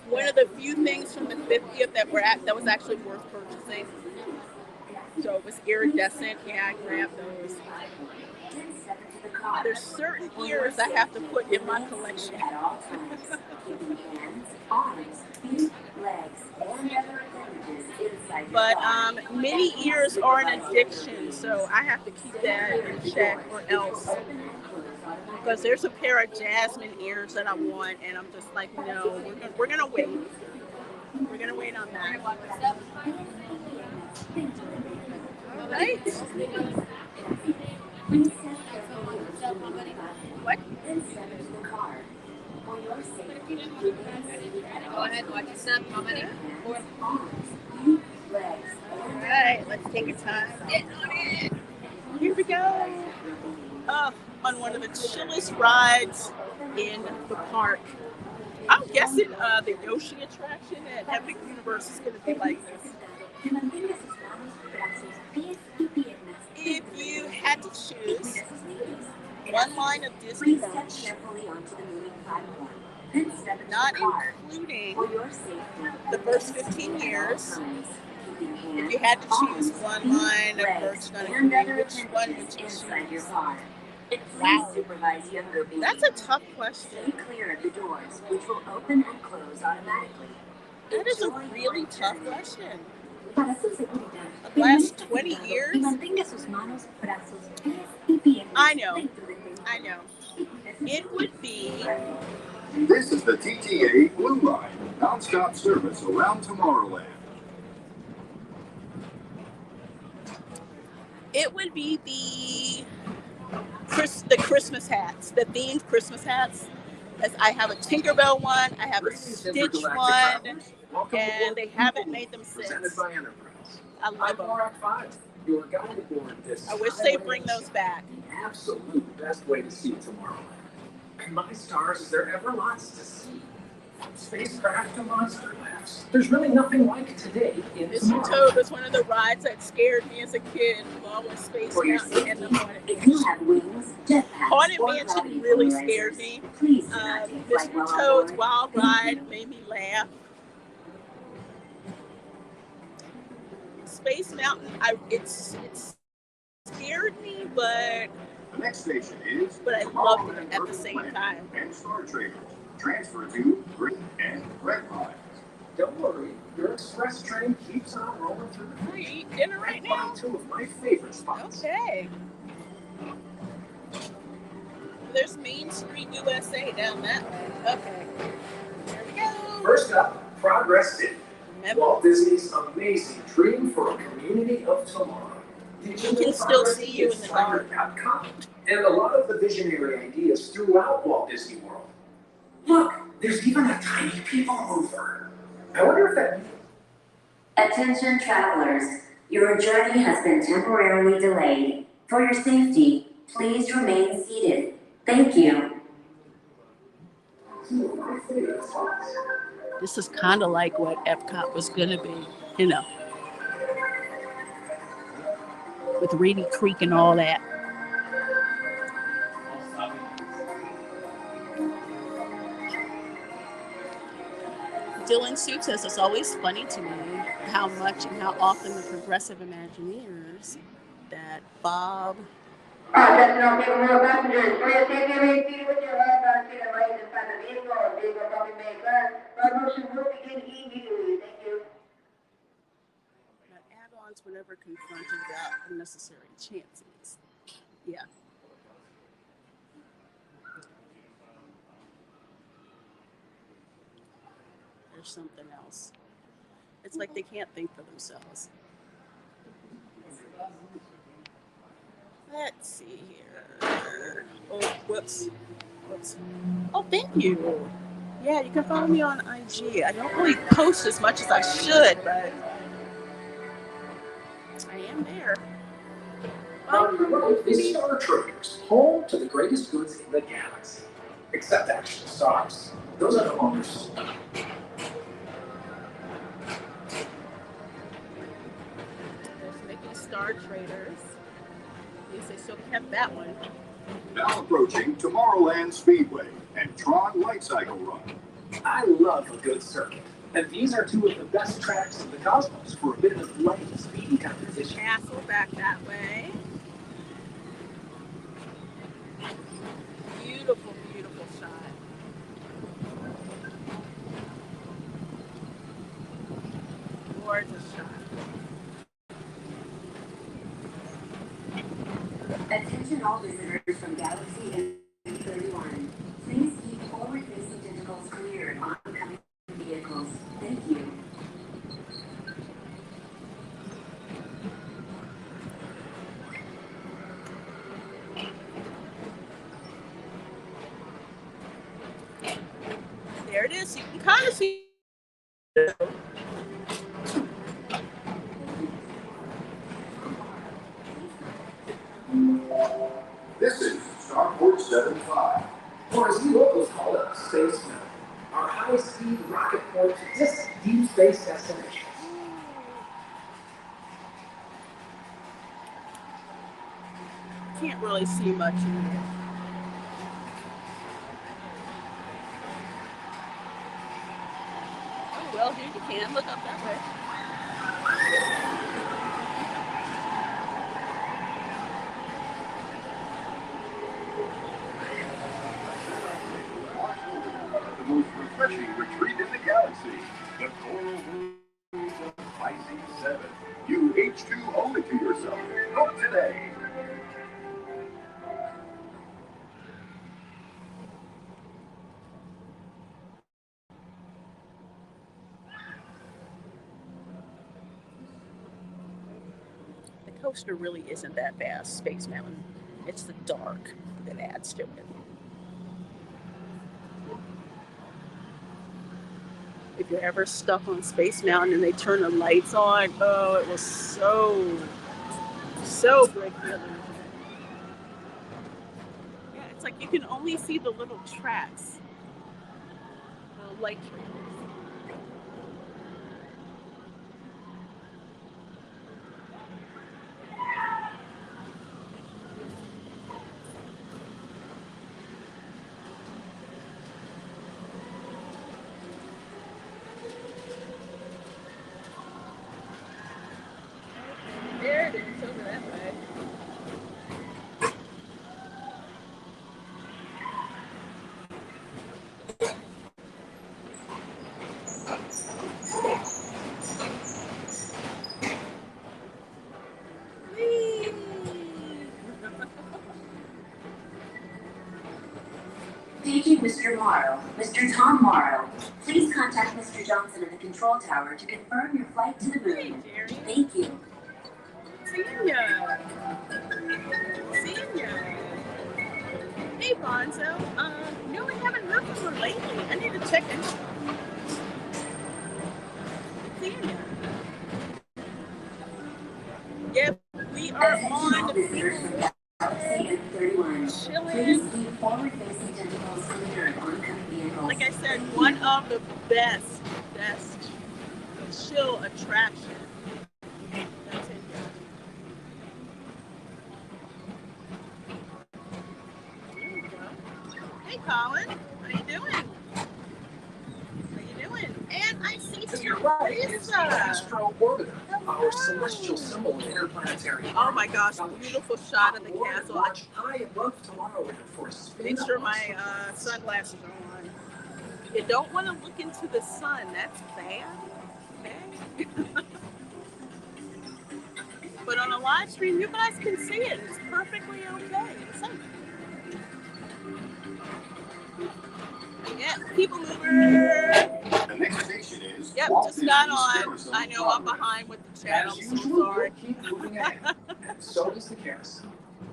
One of the few things from the 50th that was actually worth purchasing. So it was iridescent. Yeah, I grabbed those. There's certain ears I have to put in my collection. But mini ears are an addiction, so I have to keep that in check or else. Because there's a pair of Jasmine ears that I want, and I'm just like, no, we're gonna wait. We're gonna wait on that. All right. What? Go ahead, watch your step, Mommy. All right, let's take a time. Get on it. Here we go. On one of the chillest rides in the park. I'm guessing the Yoshi attraction at Epic Universe is going to be like this. If you had to choose one line of Disney merch, not including the first 15 years, if you had to choose one line of merch, not including, which one would you choose? Wow. That's a tough question. Stay clear of the doors, which will open and close automatically. That is a really tough question. The last 20 years? I know. It would be... This is the TTA Blue Line, non-stop service around Tomorrowland. It would be the Christmas hats, the themed Christmas hats. As I have a Tinkerbell one, I have a Stitch one, and they haven't made them since. I love them. I wish they'd bring those back. The absolute best way to see Tomorrowland. And my stars, is there ever lots to see? Spacecraft and monster labs. There's really nothing like today in Mr. Toad was one of the rides that scared me as a kid, along with Space Mountain and the Haunted Mansion. Haunted Mansion really scared me. Mr. Toad's Wild Ride made me laugh. Space Mountain, it scared me, but The next station is I loved it at the same time. And Star Traders. Transfer to green and red lines. Don't worry, your express train keeps on rolling through the Are you eating dinner right now? Two of my favorite spots. Okay. There's Main Street USA down that way. Okay. Here we go. First up, Progress City. Remember? Walt Disney's amazing dream for a community of tomorrow. You can still see you in the dark. And a lot of the visionary ideas throughout Walt Disney World. Look, there's even a tiny PeopleMover. I wonder if that... Attention travelers, your journey has been temporarily delayed. For your safety, please remain seated. Thank you. This is kind of like what Epcot was going to be, you know, with Reedy Creek and all that. Dylan Sue says it's always funny to me how much and how often the progressive Imagineers that Bob. Attention, PeopleMover passengers. For your safety, remain seated with your hands on seat and legs inside the vehicle. Vehicle coming may clear. Ride motion will begin immediately. Thank you. Add-ons were never confronted about unnecessary chances. Yeah. There's something else. It's like they can't think for themselves. Let's see here. Oh, whoops. Oh, thank you. Yeah, you can follow me on IG. I don't really post as much as I should, but I am there. On your right is Star Traders, home to the greatest goods in the galaxy. Except actual stars. Those are no longer stars. There's making Star Traders. At least they still kept that one. Now approaching Tomorrowland Speedway and Tron Light Cycle Run. I love a good circuit. And these are two of the best tracks in the cosmos for a bit of light and speedy competition. Castle back that way. Beautiful, beautiful shot. Gorgeous shot. Attention all visitors from Galaxy M31. Please keep forward-facing tentacles cleared on oncoming vehicles. Thank you. There it is. You can kind of see. This is Starport 75. Or as we locals call it, Space Mountain. Our high-speed rocket port to this deep space destination. Can't really see much in here. Oh, well, here you can. Look up that way. The most refreshing retreat in the galaxy. The coral rooms of Pisces 7. You H2 owe it to yourself. Book today. The coaster really isn't that fast, Space Mountain. It's the dark that adds to it. If you're ever stuck on Space Mountain and they turn the lights on, oh, it was so great feeling. Yeah, it's like you can only see the little tracks, the light trails. There it is, over that way. Whee! PG Mr. Morrow. Mr. Tom Morrow, please contact Mr. Johnson at the control tower to confirm your flight to the Hey, moon. Jerry. Thank you. Seeing ya. Seeing ya. Hey, Bonzo. No, I haven't heard from her lately. I need to check in. Seeing ya. Yep, we are on the Visitors from Galaxy F31. chilling. Please keep forward-facing tentacles clear of oncoming vehicles. Like I said, one of the best chill attractions. That's it. There you go. Hey, Colin. How you doing? How you doing? And I see You're right. It's the Teresa. Astro Orbiter, our celestial symbol of interplanetary. Oh my gosh, beautiful shot of the castle. Watch high above Tomorrowland for a spin. Make sure my sunglasses are on. You don't want to look into the sun. That's bad. Okay? But on a live stream, you guys can see it. It's perfectly okay. So, yeah, PeopleMover. The next station is. Yep, just got on. I know I'm behind with the chat. As I'm so usual, sorry. we'll keep moving ahead. And so does the carousel.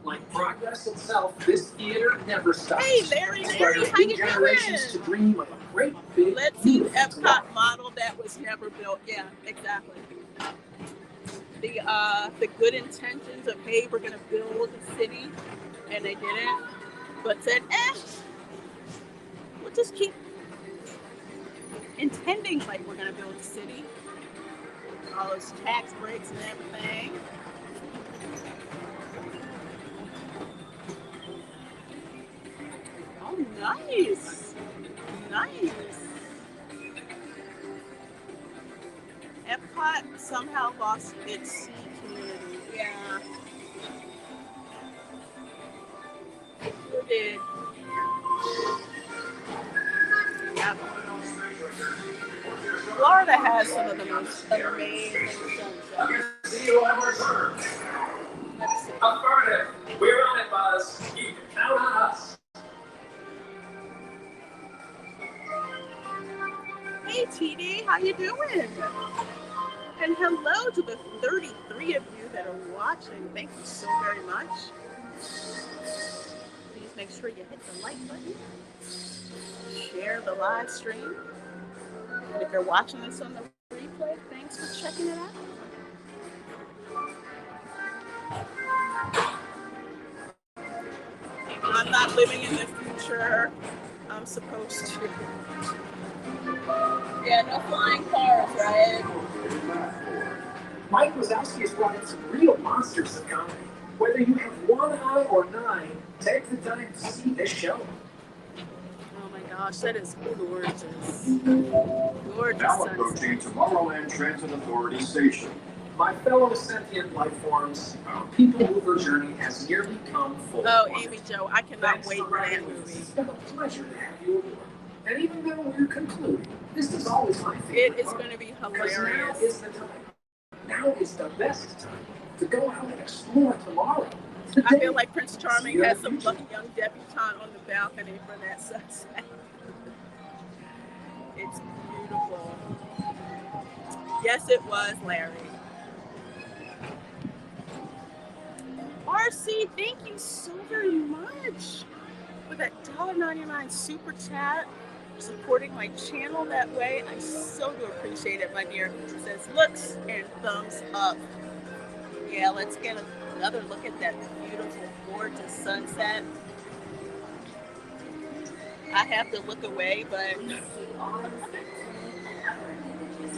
Like progress itself, this theater never stops. Hey, Larry, how you generations to doing? dream of a great big Let's see beautiful Epcot model that was never built. Yeah, exactly. The good intentions of, hey, we're gonna build a city, and they didn't, but said, we'll just keep intending like we're gonna build a city. All those tax breaks and everything. Oh, nice. Nice. Epcot somehow lost its sea community. Yeah. It did. Yeah. Florida has some of the most amazing sunsets. See you on return. Let's see. Affirmative. We're on it, Buzz. You can count on us. Hey, TD, how you doing? And hello to the 33 of you that are watching. Thank you so very much. Please make sure you hit the like button. Share the live stream. And if you're watching this on the replay, thanks for checking it out. Even I'm not living in the future. I'm supposed to. Yeah, no flying cars, right? Mike Wazowski has brought in some real monsters of comedy. Whether you have one eye or nine, take the time to see this show. Oh my gosh, that is gorgeous. Gorgeous Now sunset. approaching Tomorrowland Transit Authority Station. My fellow sentient life forms, our PeopleMover journey has nearly come full. Oh, Amy Jo, I cannot Thanks wait for for that riding with us. movie. It's been a pleasure to have you aboard. And even though we're concluding, this is always my It favorite is part. going to be Because now hilarious. is the time. Now is the best time to go out and explore tomorrow. Today. I feel like Prince Charming See you in has the some future. lucky young debutante on the balcony for that sunset. It's beautiful. Yes, it was, Larry. RC, thank you so very much for that $1.99 super chat, supporting my channel that way. I so do appreciate it, my dear. It says looks and thumbs up. Yeah, let's get another look at that beautiful, gorgeous sunset. I have to look away, but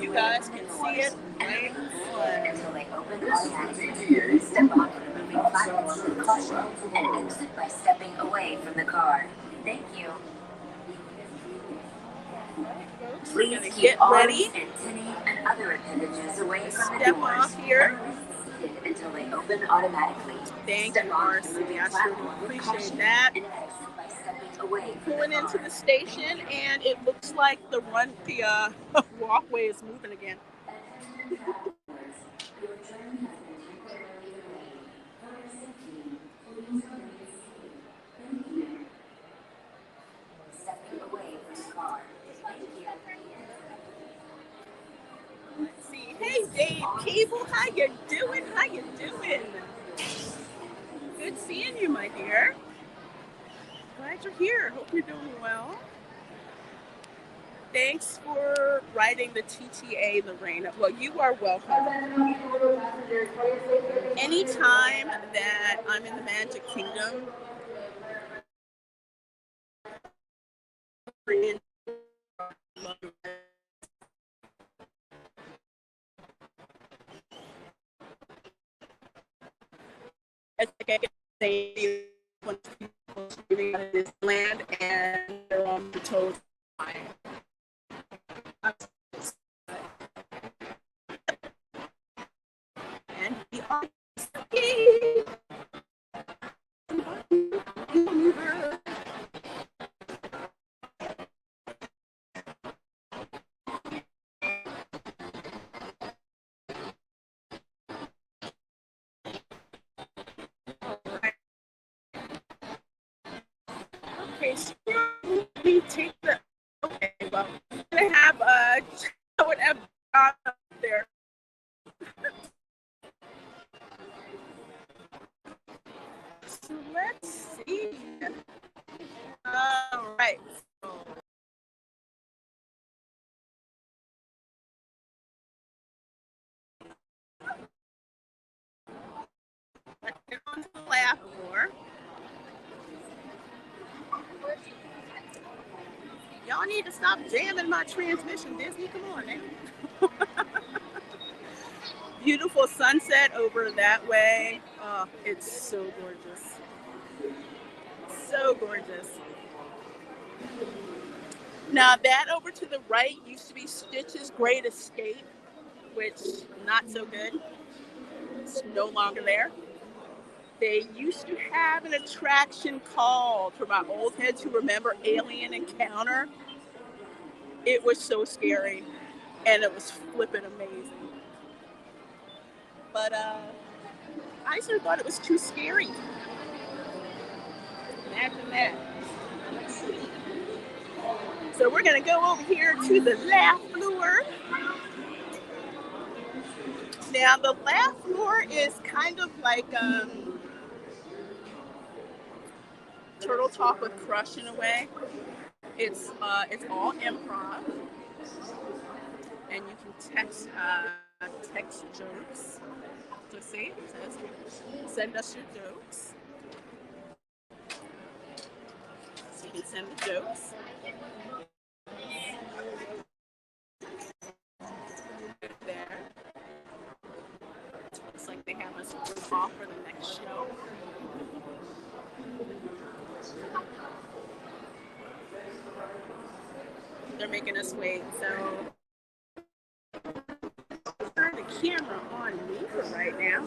you guys can see it right on. Until they open automatically. Step onto the moving platform with caution and exit by stepping away from the car. Thank you. We're Please gonna keep get arms, ready. antennae, and other appendages away from the Step doors. off here. Seated until they open automatically. Thank Step you, onto the RC. moving I sure do platform with appreciate caution that. and exit by stepping away from Pulling the into car. the station, and it looks like the walkway is moving again. you doing? How you doing? Good seeing you, my dear. Glad you're here. Hope you're doing well. Thanks for writing the TTA, Lorena. Well, you are welcome. Anytime that I'm in the Magic Kingdom, it's like I can say when people shooting out of this land and they're on the toes. And we are okay, so we take the okay, well, we're gonna have whatever up there. So let's see. All right. Let's get on to the laugh floor. Y'all need to stop jamming my transmission, Disney. Come on, man. Beautiful sunset over that way. Oh, it's so gorgeous. So gorgeous. Now that over to the right used to be Stitch's Great Escape, which not so good. It's no longer there. They used to have an attraction called, for my old heads who remember, Alien Encounter. It was so scary, and it was flippin' amazing. But I sort of thought it was too scary. Imagine that. So we're gonna go over here to the laugh floor. Now the laugh floor is kind of like Turtle Talk with Crush in a way. It's all improv, and you can text jokes. Let's see, it says send us your jokes. So you can send the jokes. There. Looks like they have us off for the next show. They're making us wait, so turn the camera on me for right now.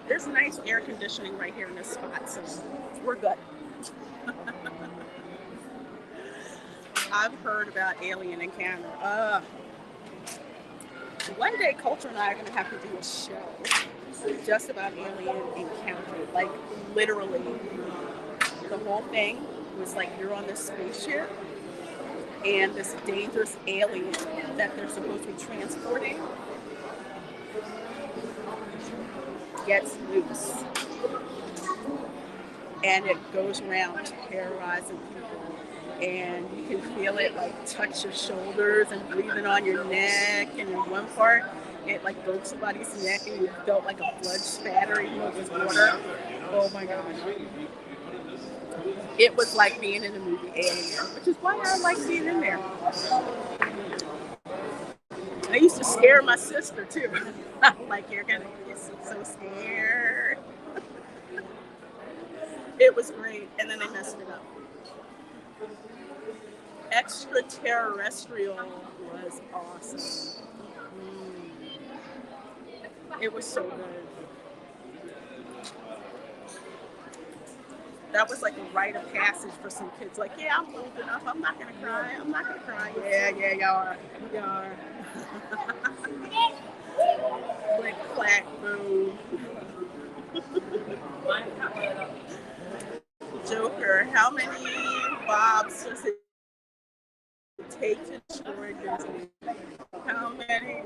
There's nice air conditioning right here in this spot, so we're good. I've heard about Alien Encounter. One day, Culture and I are going to have to do a show just about Alien Encounter. Like, literally, the whole thing was like you're on this spaceship and this dangerous alien that they're supposed to be transporting gets loose. And it goes around terrorizing people. And you can feel it like touch your shoulders and breathing on your neck. And in one part, it like broke somebody's neck and you felt like a blood spatter even though it was water. Oh my gosh. It was like being in the movie Alien, which is why I like being in there. I used to scare my sister too. Like, you're gonna be so scared. It was great, and then they messed it up. Extraterrestrial was awesome. It was so good. That was like a rite of passage for some kids. Like, yeah, I'm old enough. I'm not gonna cry. I'm not gonna cry. Yeah, y'all are. Y'all are. Click, clack, boom. Joker, how many bobs does it take to destroy Disney? How many?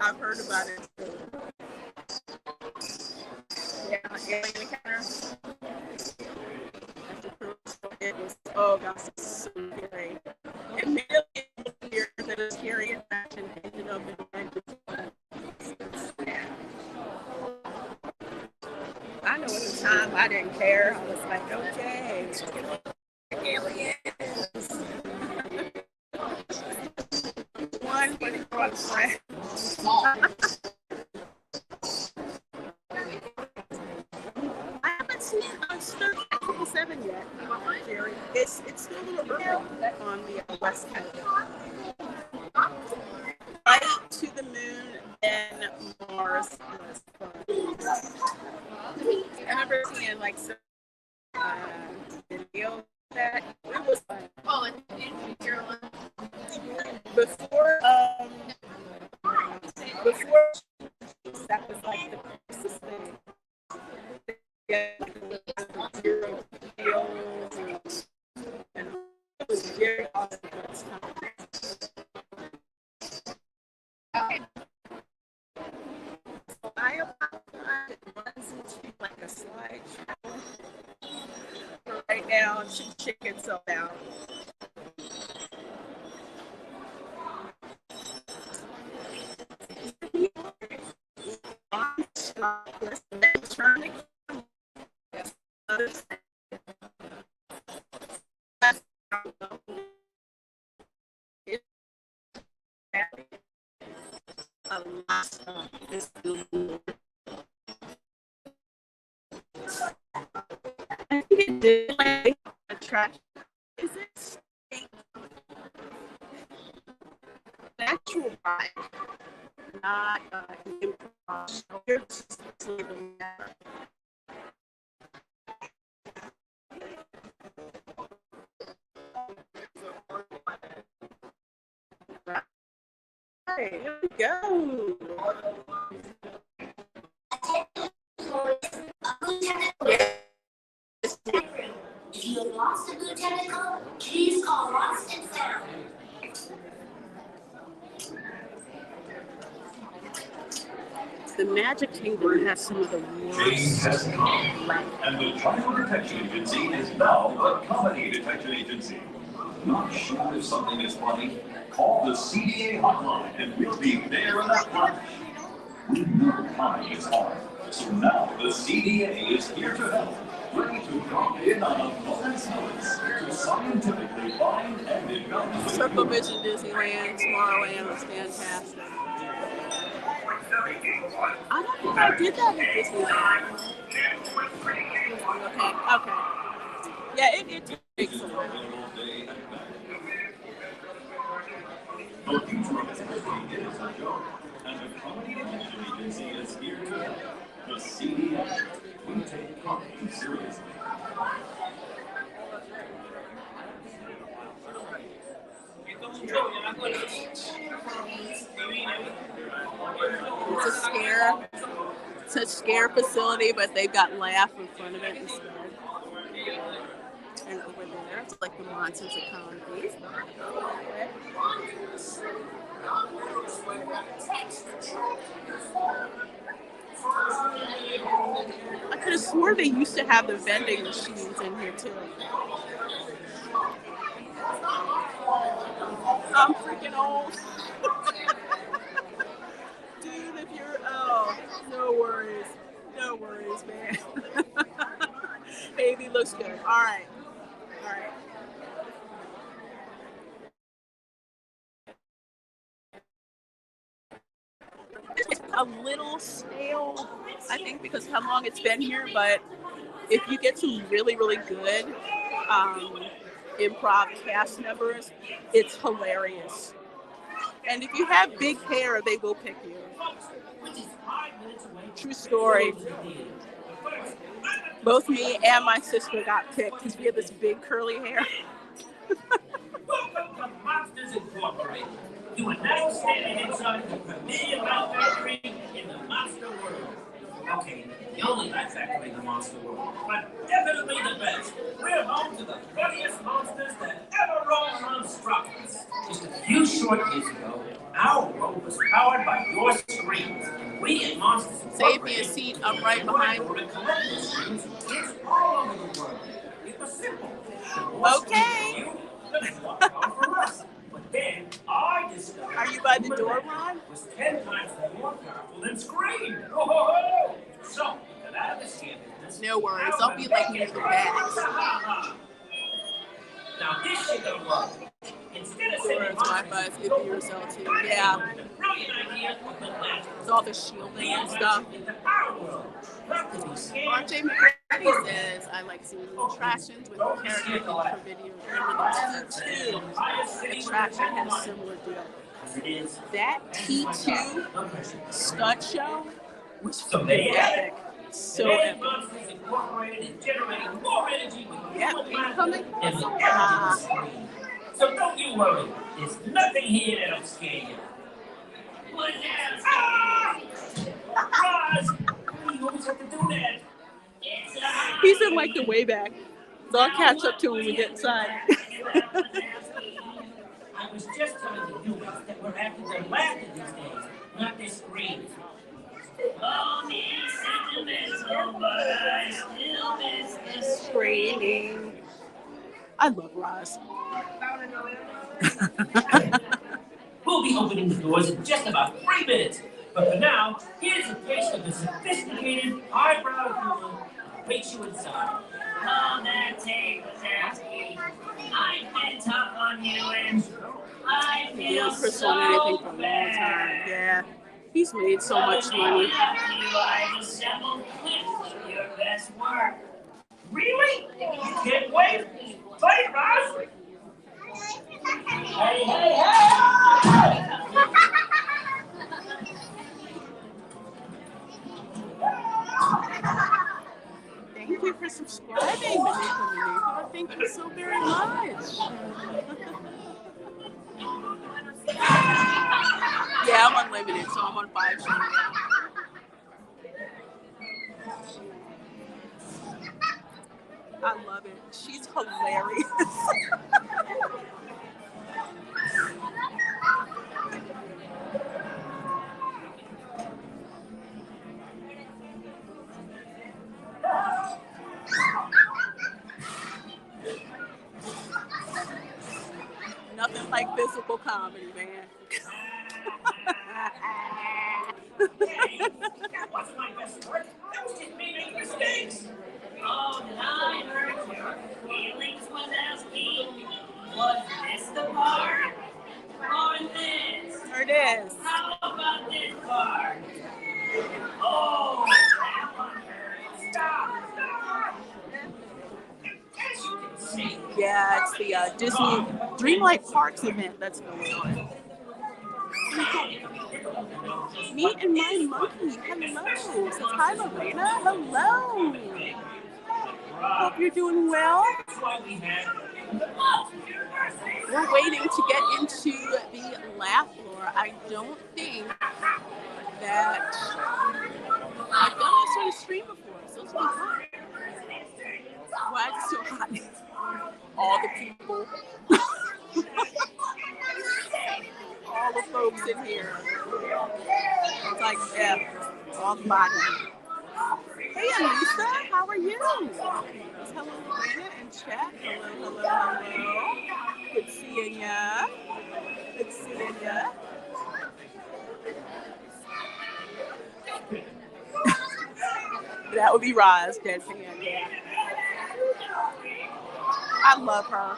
I've heard about it. Yeah, Alien Encounter. It was, oh gosh, so great. It made it clear that a scary infection ended up in I know at the time I didn't care. I was like, okay, aliens. One for the friend. I haven't seen Star 7 yet, Jerry. It's still a little early on the West Coast. Right to the moon, then Mars was fun. I remember seeing like some video that it was fun. Oh, in Carolina. Before that was like the closest thing. Yeah, like zero deals and it was very awesome at this time. I runs into like a slideshow. Right now, it should check itself out. I think it did like attraction. Is it natural vibe? Not improv. Hey, here we go. If you have lost a lieutenant code, please call Lost and Found. The Magic Kingdom has some of the Change has worst. come, and the Child Detection Agency is now the Comedy Detection Agency. Not sure if something is funny? Call the CDA hotline and we'll be there in a flash. We know comedy is hard, so now the CDA is here to help, ready to drop in on a moment's notice to scientifically find and evaluate. Circle Vision Disneyland, Tomorrowland was fantastic. I don't think I did that at Disneyland. Okay. Yeah, it takes a while. The future of this movie is a joke, and the Comedy Detection Agency is here to help. The CDA. We take comedy seriously. It's a scare facility, but they've got laugh in front of it instead. And over there, it's like the monsters of comedy. I could have swore they used to have the vending machines in here too. I'm freaking old. Dude, if you're, no worries, man. Baby looks good. All right. It's a little stale, I think, because of how long it's been here, but if you get some really, really good improv cast members, it's hilarious. And if you have big hair, they will pick you. True story. Both me and my sister got picked because we had this big curly hair. Welcome to Monsters Incorporated. You are now standing inside the $1 million factory in the monster world. Okay, the only bad factory in the monster world, but definitely the best. We're home to the funniest monsters that ever roamed on Stroll. Just a few short years ago, our robot was powered by your screens. We at Monsters Save me a seat. I'm right behind you. It's all over the world. It was simple. Okay. But then I discovered. Are you by the door, Ron? Was 10 times more powerful than Scream. Whoa! So, got out of the scam business. No worries. I'll be like near the bags. Now this shit don't work. Instead of sending Wi-Fi is good for your cell too. Yeah. brilliant idea of the left. It's all the shielding and stuff. Into our world. Not to be scared. RJ McCready says, I like seeing attractions with character intro video. And the T2 attraction has a similar deal. That T2 stunt show was So there you have it. epic. So Today, epic. Monsters Incorporated is generating more energy with Yeah, incoming and the crossover. evidence screen. So don't you worry. There's nothing here that'll scare you. What else? Roz! You always have to do that. He's in like the way back. So I'll catch up to him when we get inside. I was just telling the humans that we're after their laughter these days, not their screams. Oh, me sentimental, but I still miss the Screaming. I love Roz. We'll be opening the doors in just about 3 minutes. But for now, here's a taste of the sophisticated, highbrow humor that awaits you inside. Oh, that tape was nasty. I've been tough on you, and I feel Chris so on anything for a long bad. time. Yeah. He's made so much money. I've assembled clips of your best work. Really? You can't wait. Play it, Roz. Hey, hey, hey! Thank you for subscribing, Manic. Thank you so very much. Yeah, I'm unlimited, so I'm on 5G now. I love it. She's hilarious. Nothing like physical comedy, man. That wasn't my best work. That was just me making mistakes. Oh, did I hurt your feelings, Wazowski? Was this the part? Or this? There it is. How about this part? Oh, that one hurt. Stop! As you can see. Yeah, it's the Disney Dreamlight Parks event that's going on. Me and my monkey. Hello. Says hi, Reina. Hello. Hope you're doing well. We're waiting to get into the laugh floor. I don't think that I've done this on a stream before, so it's really hot. Why is it so hot? All the people. All the folks in here. It's like, yeah, all the bodies. Hey, Anissa, how are you? Hello, Reina in chat. Hello, hello, hello. Good seeing ya. Good seeing ya. That would be Roz, deadpan, yeah. I love her.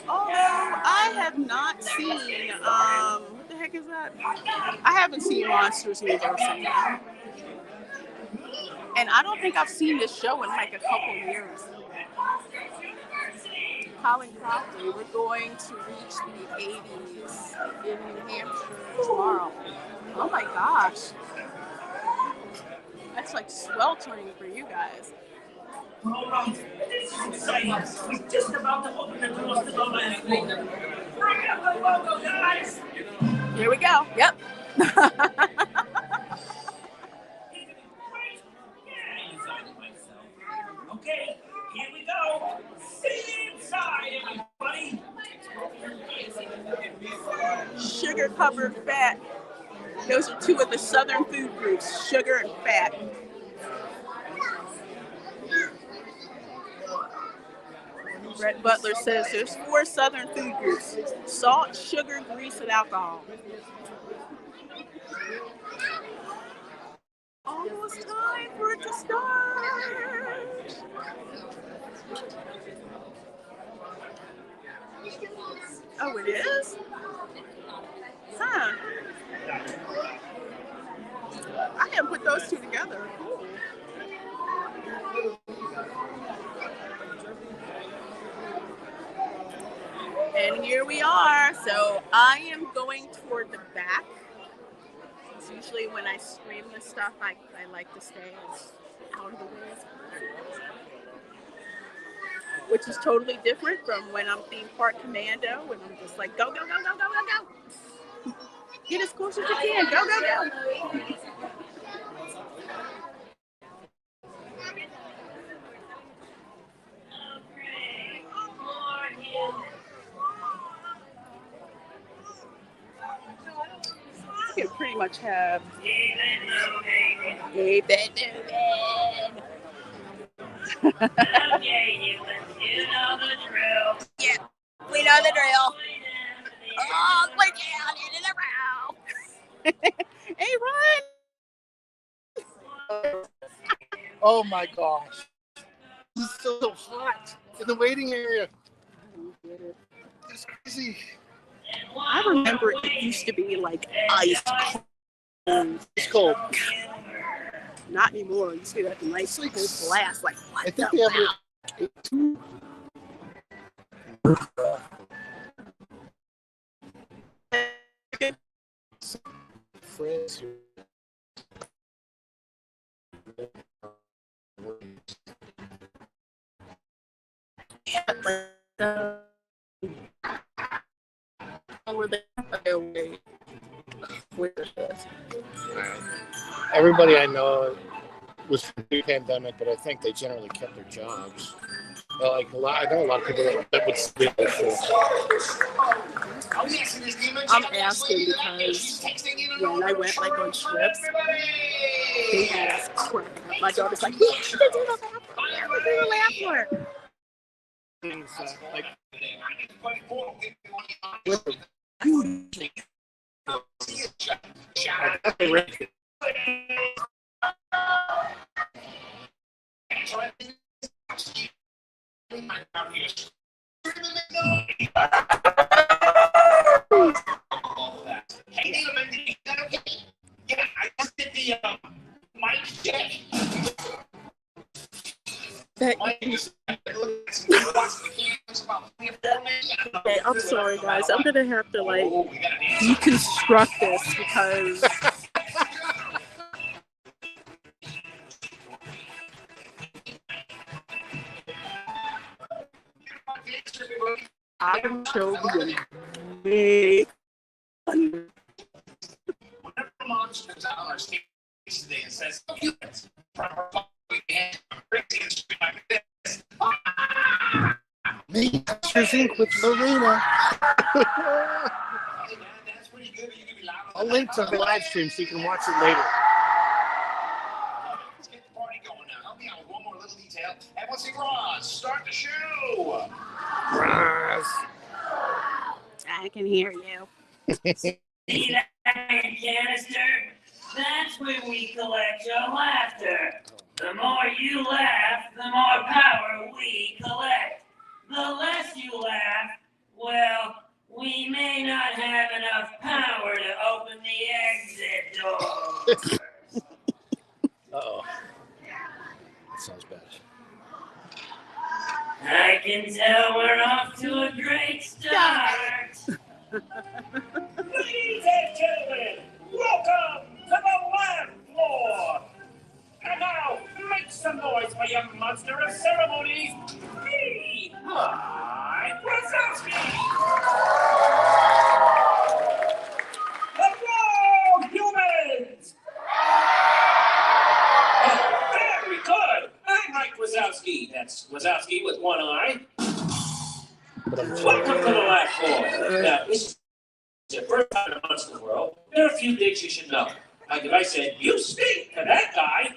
Although I have not seen, what the heck is that? I haven't seen Monsters University. And I don't think I've seen this show in like a couple years. Colin Crockley, we're going to reach the 80s in New Hampshire tomorrow. Oh my gosh. That's like sweltering for you guys. All right, this is exciting. We're just about to open the doors to the last floor. Bring up the logo, guys! Here we go. Yep. Okay, here we go. See sugar covered fat. Those are two of the southern food groups, sugar and fat. Brett Butler says there's 4 southern food groups: salt, sugar, grease, and alcohol. Almost time for it to start. Oh, it is? Huh. I didn't put those two together. Cool. And here we are. So I am going toward the back. It's usually when I stream this stuff, I like to stay as out of the way as possible. Which is totally different from when I'm theme park commando, when I'm just like, go, go, go, go, go, go, go. Get as close as you can. Go, go, go. You can pretty much have keep it moving. Okay, humans, you know the drill. Yeah, we know the drill. All the way down into the row. Hey, Ryan. Oh my gosh. This is so hot in the waiting area. It's crazy. I remember it used to be like ice cold. It's cold. Not anymore. You see that nice cold blast. Like, what? I think they have it at 2. Friends here. Everybody I know was pre-pandemic, but I think they generally kept their jobs. Like a lot, I know a lot of people that would stay before. I'm asking because when I went like on trips, they had us crap. My daughter's like, we have to do the lap work. We have to do the lap work. Like, Yeah, I just did the mic check. Okay, I'm sorry, guys. I'm gonna have to like deconstruct this because I'm children. Big. Whenever Monster comes out on our stage today and says, "Oh, humans, me, Monsters Inc. with Lorena. I'll link to the live stream so you can watch it later. Let's get the party going now. Help me out with one more little detail. Everyone say Roz, start the show. Roz. I can hear you. See that canister? That's when we collect your laughter. The more you laugh, the more power we collect. The less you laugh, well, we may not have enough power to open the exit door. Uh-oh. That sounds bad. I can tell we're off to a great start. Ladies and gentlemen, welcome to the laugh floor. And now, make some noise for your monster of ceremonies, me, Mike Wazowski. Hello, humans! Oh, very good. I'm Mike Wazowski. That's Wazowski with one eye. Welcome to the laugh floor. Now, your first time in the monster world, there are a few things you should know. Like if I said, "You stink," to that guy,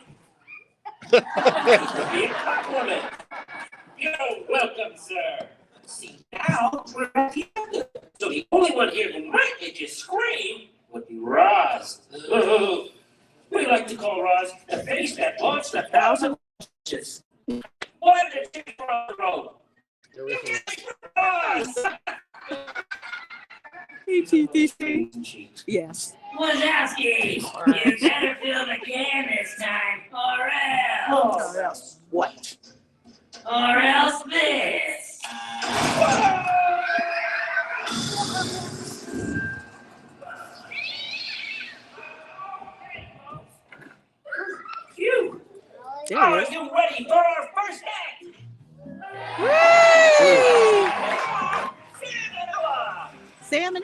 that would be a compliment. You're welcome, sir. See, now we're at the end. So the only one here who might make you scream would be Roz. We like to call Roz the face that launched 1,000 launches. Why did you cross the road? Roz! Yes. Wazowski, you better fill the can this time, or else. Or else what? Or else this. Phew. There Are it is. you ready for our first act? Salmonella.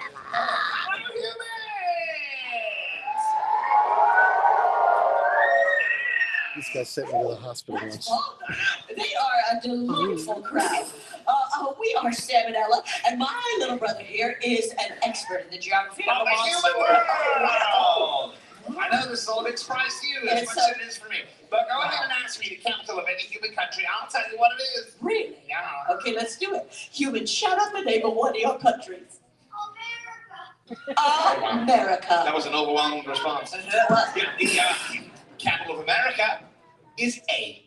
This guy sent me to the hospital once. They are a delightful crowd. We are Salmonella, and my little brother here is an expert in the geography of the monster world. I know this is all a bit surprise to you, as much as it is for me. But go ahead and ask me the capital of any human country. I'll tell you what it is. Really? Yeah. Okay, let's do it. Human, shout out the name of one of your countries. America. That was an overwhelming response. Yeah, the capital of America is A.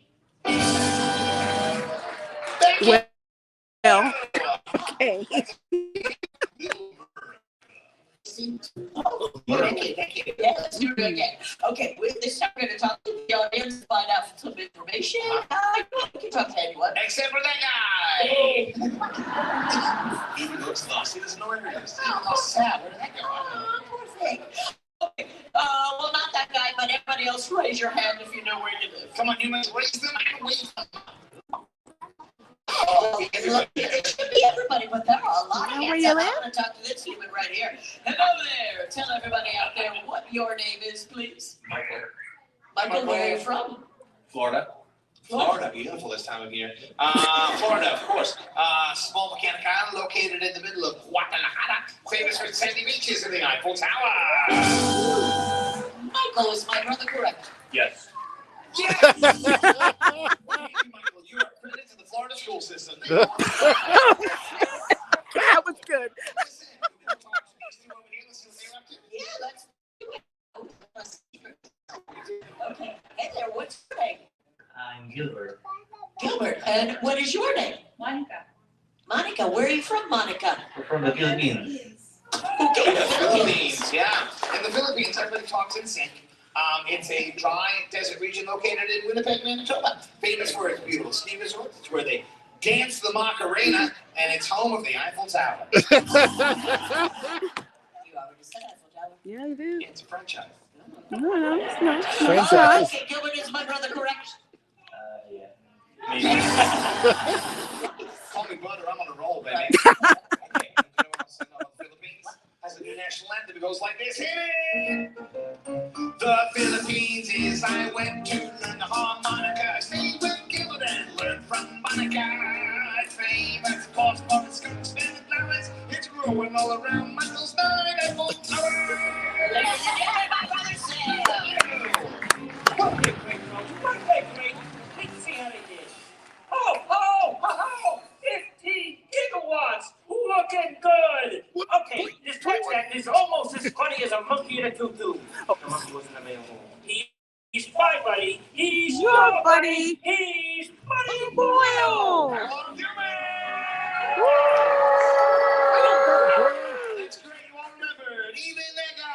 Well, okay. Thank you. Yeah, let's do it again. Okay, this time we're going to talk to the audience, find out some information. We can talk to anyone. Except for that guy. He looks lost. He doesn't know where he is. Oh, sad. Where did that go? Oh, poor thing. Okay. Well, not that guy, but everybody else, raise your hand if you know where you live. Come on, humans, raise them and wave them. Oh, it should be everybody, but there are a lot of Where hands. you I live? want to talk to this human right here. Hello there. Tell everybody out there what your name is, please. Michael, where are you from? Florida. Florida, beautiful this time of year. Florida, of course. Small volcanic island located in the middle of Guadalajara, famous for its sandy beaches and the Eiffel Tower. Michael, is my brother correct? Yes. Yes! Thank you, Michael. You are accredited to the Florida school system. That was good. Yeah, let's do it. Okay. Hey there, what's your name? I'm Gilbert. Gilbert. And what is your name? Monica. Monica. Where are you from, Monica? We're from the Philippines. Okay, The Philippines, yeah. In the Philippines, everybody talks in sync. It's a dry desert region located in Winnipeg, Manitoba. Famous for its beautiful ski resorts. It's where they dance the Macarena, and it's home of the Eiffel Tower. You already said Eiffel Tower. Yeah, you do. It's a franchise. No, it's not. Franchise. Okay, Gilbert, is my brother correct? Yeah. Maybe. Call me butter, I'm on a roll, baby. Okay, you know what else I know about the Philippines? Has a new national anthem. It goes like this. Hit it! The Philippines is I went to learn the harmonica. I stayed with Gilbert and learned from Monica. It's famous, of course, for its skunks and flowers. It's growing all around Michael's Eiffel Tower. Ladies and gentlemen, my brother Sam. Great. Let's see how they did. Oh, 15 gigawatts. Looking good. Okay, this text act is almost as funny as a monkey in a tutu. The monkey wasn't available. He's my buddy. He's Your buddy. He's Buddy Boyle. Hello, humans! It's great you all remembered. Even that guy.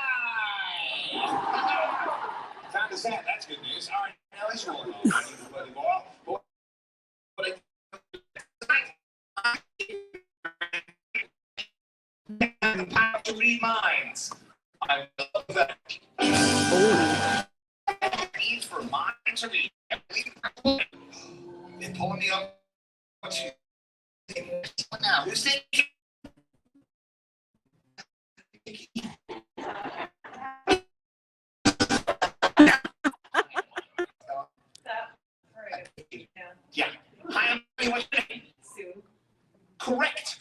Found us out. That's good news. All right, now let's roll on. I need to Buddy Boyle. But the power to read minds. I love that. Need for mind to read. They're pulling me up. Now, who's thinking? Yeah. Hi, I'm what's your name? Sue. Correct.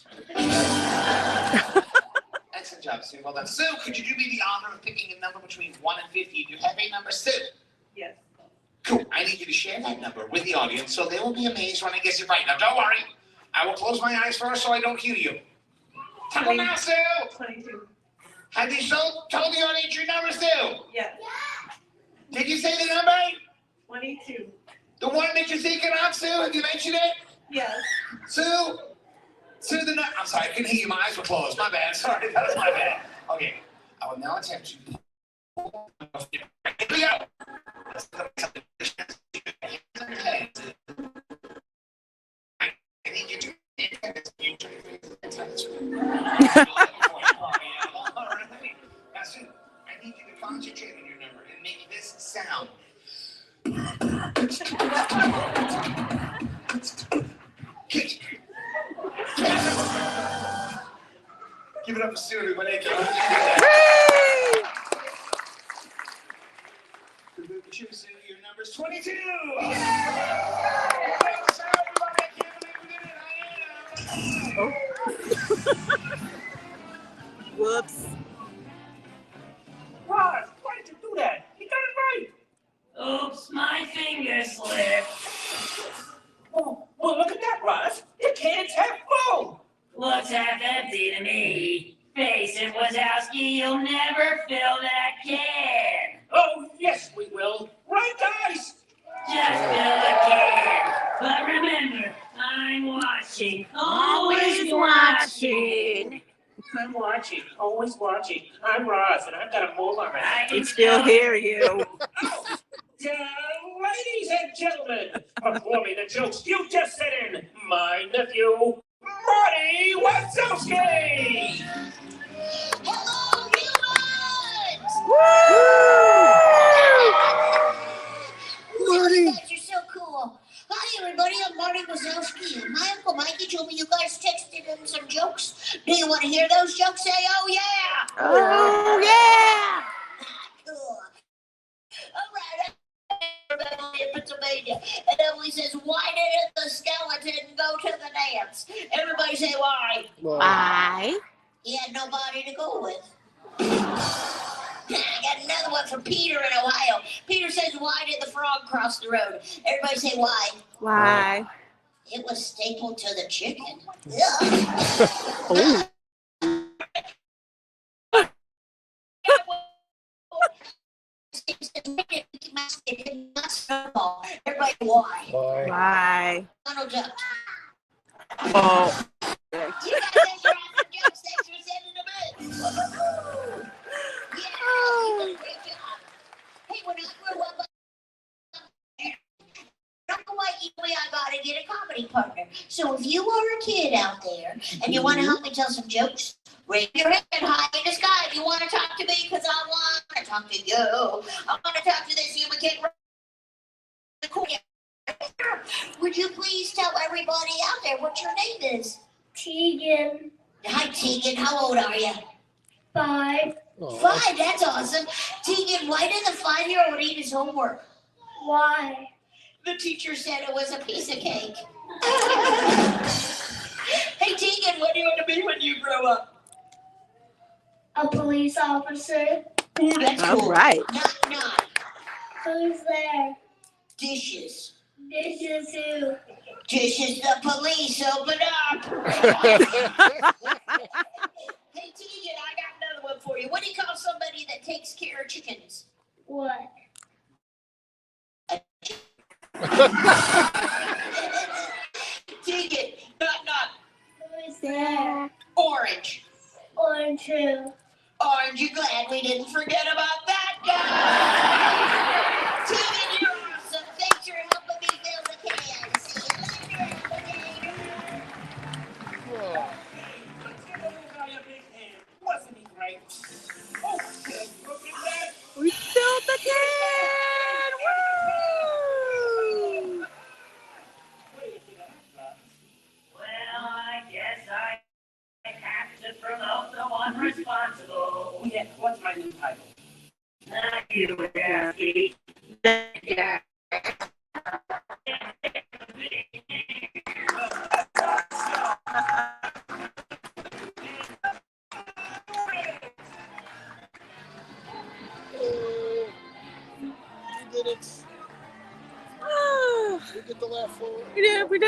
Excellent job. job, Sue. Well done. Sue, could you do me the honor of picking a number between 1 and 50? Do you have a number, Sue? Yes. Cool. I need you to share that number with the audience so they will be amazed when I guess it right. Now, don't worry. I will close my eyes first so I don't cue you. Tell them now, Sue. 22. Have you told the audience your number, Sue? Yes. Did you say the number? 22. The one that you're thinking of, Sue? Have you mentioned it? Yes. Sue, I'm sorry, I couldn't hear you. My eyes were closed. My bad. Sorry, that was my bad. Okay, I will now attempt to. Here we go. I need you to. All right. Now, Sue, I need you to concentrate on your number and make this sound. Give it up for Sue, everybody. Sue, your number's 22. Whoops. Ross, why did you do that? You got it right. Oops, my finger slipped. Oh, well, look at that, Ross. The can's half full. Looks half empty to me. Face it, Wazowski, you'll never fill that can. Oh, yes, we will. Right, guys? Just fill the can. But remember, I'm watching. Always watching. I'm watching, always watching. I'm Ross, and I've got to move already. I We can still hear you. Oh, ladies and gentlemen, performing the jokes you just sent in, my nephew, Marty Wazowski! Hello, humans! Woo! Marty. You guys are so cool. Hi, everybody. I'm Marty Wazowski. My Uncle Mikey told me you guys texted him some jokes. Do you want to hear those jokes? Say, oh, yeah! Oh, yeah! Cool. All right. In Pennsylvania, and Emily says, "Why didn't the skeleton go to the dance?" Everybody say, "Why?" Why? He had nobody to go with. I got another one from Peter in Ohio. Peter says, "Why did the frog cross the road?" Everybody say, "Why?" Why? It was stapled to the chicken. Oh. Everybody, why? Why? Donald Duck. Oh. You guys think you're awesome jokes. Thanks for sending them in. Yeah, you did a great job. Hey, when I grew up, Uncle Mikey told me I gotta get a comedy partner. So if you are a kid out there and you want to help me tell some jokes, raise your hand high in the sky if you want to talk to me, because I want to talk to you. I want to talk to this human kid. Would you please tell everybody out there what your name is? Tegan, Hi, Tegan. How old are you? 5. 5. That's awesome. Tegan, why did the 5-year-old eat his homework? Why? The teacher said it was a piece of cake. Hey, Tegan, what do you want to be when you grow up? A police officer. Ooh, that's All cool. right. Knock. Who's there? Dishes. Dishes who? Dishes, the police, open up. Hey, Tegan, I got another one for you. What do you call somebody that takes care of chickens? What? Tegan, knock. Who's there? Orange. Orange who? Aren't you glad we didn't forget about that guy? Tegan, you're awesome. Thanks for helping me fill the can. See you later, alligator. Let's give the guy a big hand. Wasn't he great? Oh, look at that. We filled the can! Woo! Well, I guess I have to promote the one responsible. Yeah, what's my new title? Not you, Wazowski. Yeah.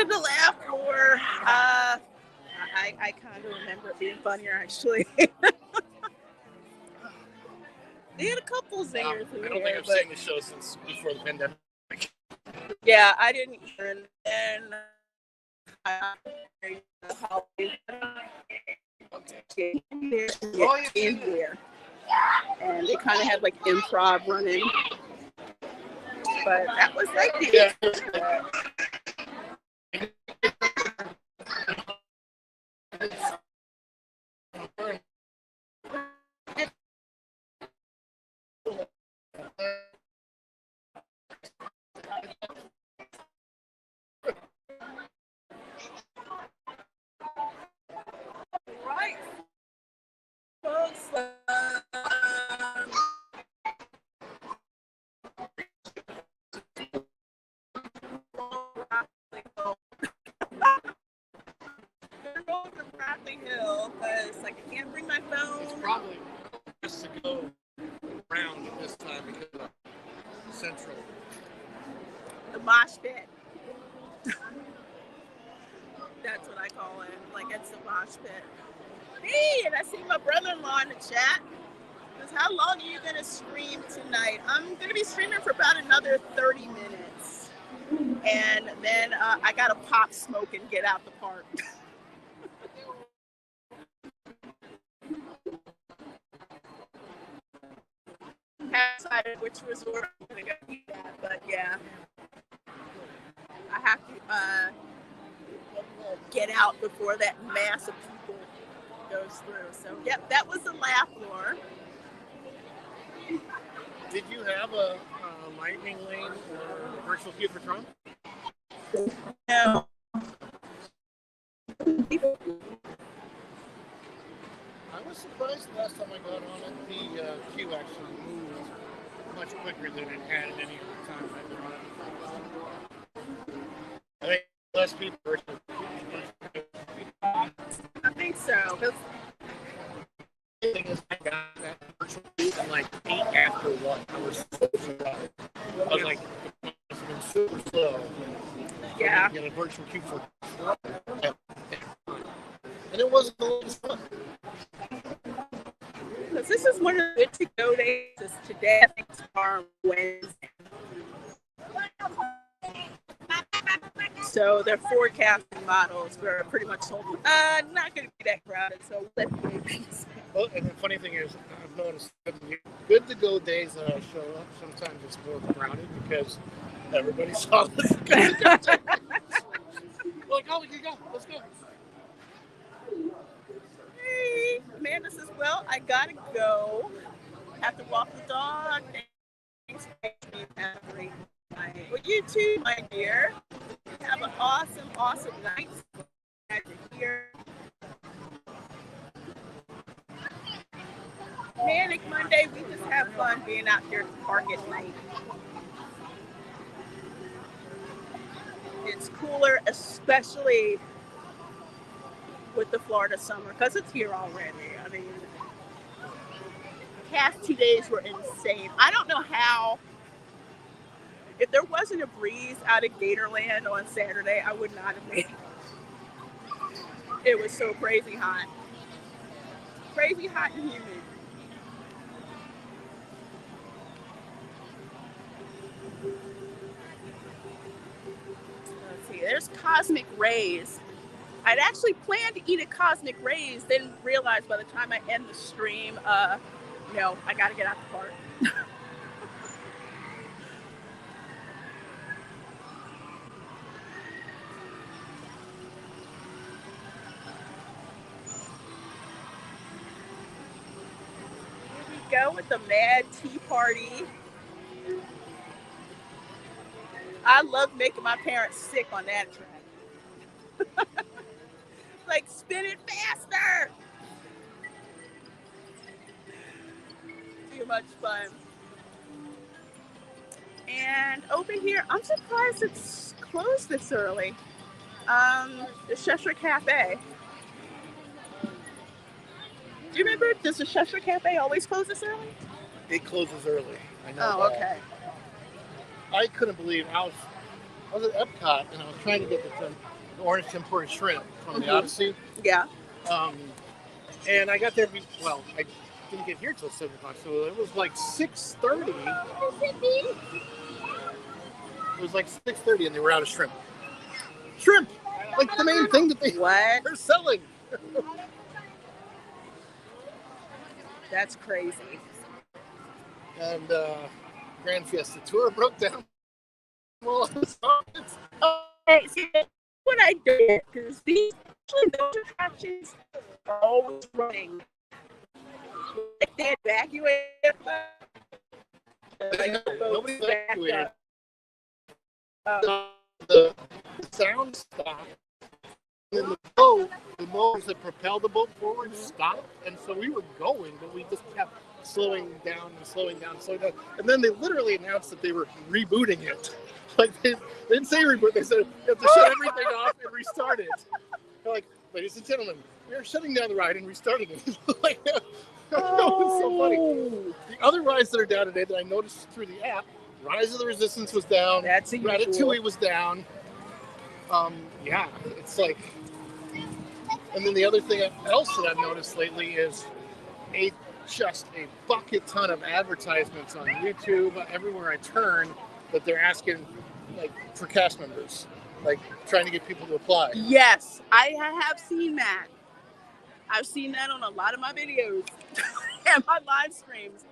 did the laugh floor. I kind of remember it being funnier, actually. They had a couple zingers in I don't think there, I've but seen the show since before the pandemic. yeah, I didn't even. And in here, and they kind of had like improv running, but that was like right, folks. Hill because like I can't bring my phone. It's probably just to go around this time because of Central. The mosh pit. That's what I call it. Like it's the mosh pit. Hey, and I see my brother-in-law in the chat. Says, how long are you gonna stream tonight? I'm gonna be streaming for about another 30 minutes. And then I gotta pop smoke and get out the park. Decided which resort I'm gonna go eat at, but yeah, I have to get out before that mass of people goes through. So yep, that was the laugh floor. Did you have a lightning lane or a virtual queue for Trump? No. I was surprised the last time I got on it, the queue actually moved much quicker than it had at any other time I've been on it. I think less people are. I think so. The thing is, I got that virtual queue in like 8 after 1. I was so surprised. I was like, it's been super slow. Yeah. Get a virtual queue for 4 and it wasn't the latest fun. Because this is one of the good to go days. Today, I think tomorrow, Wednesday. So their forecasting models were pretty much told me, not going to be that crowded. So let's wait. Well, and the funny thing is, I've noticed that the good to go days that I show up, sometimes it's more crowded because everybody saw this good to go day. Like, oh, you go, let's go. Hey, Amanda says, well, I gotta go. Have to walk the dog. Thanks for having a great night. Well, you too, my dear. Have an awesome, awesome night. Glad you're here. Manic Monday, we just have fun being out here at the park at night. It's cooler, especially with the Florida summer, because it's here already. I mean, the past 2 days were insane. I don't know how, if there wasn't a breeze out of Gatorland on Saturday, I would not have made it. It was so crazy hot. Crazy hot and humid. Let's see, there's Cosmic Rays. I'd actually planned to eat a Cosmic Rays, then realized by the time I end the stream, no, I gotta get out the park. Here we go with the Mad Tea Party. I love making my parents sick on that track. Like, spin it faster. Too much fun. And over here, I'm surprised it's closed this early. The Cheshire Cafe. Do you remember, does the Cheshire Cafe always close this early? It closes early. I know. Oh, okay. I couldn't believe I was at Epcot and I was trying to get the orange tempura shrimp from the Mhm. Odyssey. Yeah. And I got there, I didn't get here till 7 o'clock, so it was like 6:30. It was like 6:30 and they were out of shrimp. Shrimp! Like the main thing that they're selling. That's crazy. And Grand Fiesta Tour broke down. Well, Hey, see, that's what I did, because those attractions are always running. Like they evacuated. Nobody evacuated. Oh. The sound stopped. And then the motors that propelled the boat forward stopped. And so we were going, but we just kept slowing down. And then they literally announced that they were rebooting it. Like they didn't say reboot, they said you have to shut everything off and restart it. They're like, ladies and gentlemen, we are shutting down the ride and restarting it. Like, that was so funny. The other rides that are down today that I noticed through the app, Rise of the Resistance was down. That's Ratatouille was down. Yeah, it's like, and then the other thing else that I've noticed lately is just a bucket ton of advertisements on YouTube everywhere I turn that they're asking like for cast members, like trying to get people to apply. Yes, I have seen that. I've seen that on a lot of my videos and my live streams.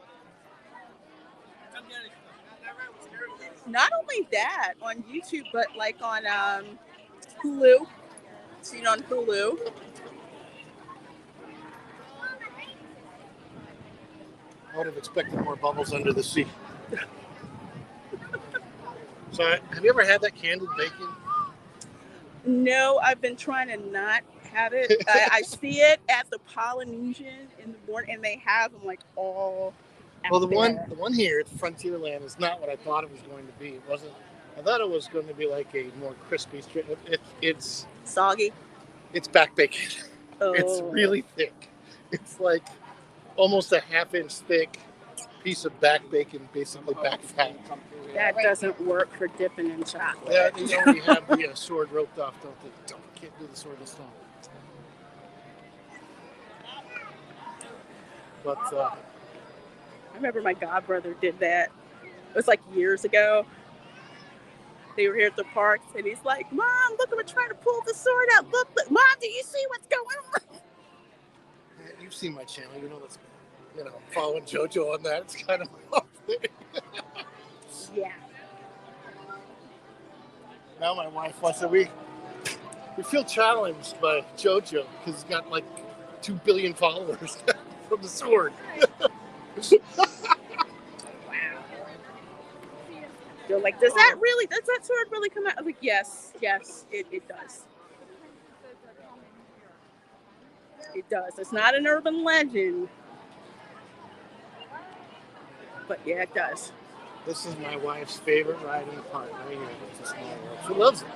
Not only that on YouTube, but like on Hulu. Seen on Hulu. I would have expected more bubbles under the sea. So, have you ever had that candied bacon? No, I've been trying to not have it. I see it at the Polynesian in the morning, and they have them like all. Well, the one here at Frontierland is not what I thought it was going to be. It wasn't. I thought it was going to be like a more crispy strip. It's soggy. It's back bacon. Oh. It's really thick. It's like almost a half-inch thick piece of back bacon, basically back fat. That doesn't work for dipping in chocolate. Yeah, they already have the sword roped off, don't they? Can't do the sword this time. But I remember my godbrother did that. It was like years ago. They were here at the park, and he's like, "Mom, look, we're trying to pull the sword out. Look, Mom, do you see what's going on?" You've seen my channel, that's, following JoJo on that. It's kind of my thing. Yeah. Now my wife wants to. We feel challenged by JoJo because he's got like 2 billion followers from the sword. Wow. They're like, does that sword really come out? I'm like, yes, it does. It does. It's not an urban legend. But yeah, it does. This is my wife's favorite ride in the park. Right here. It's a small world. She loves it.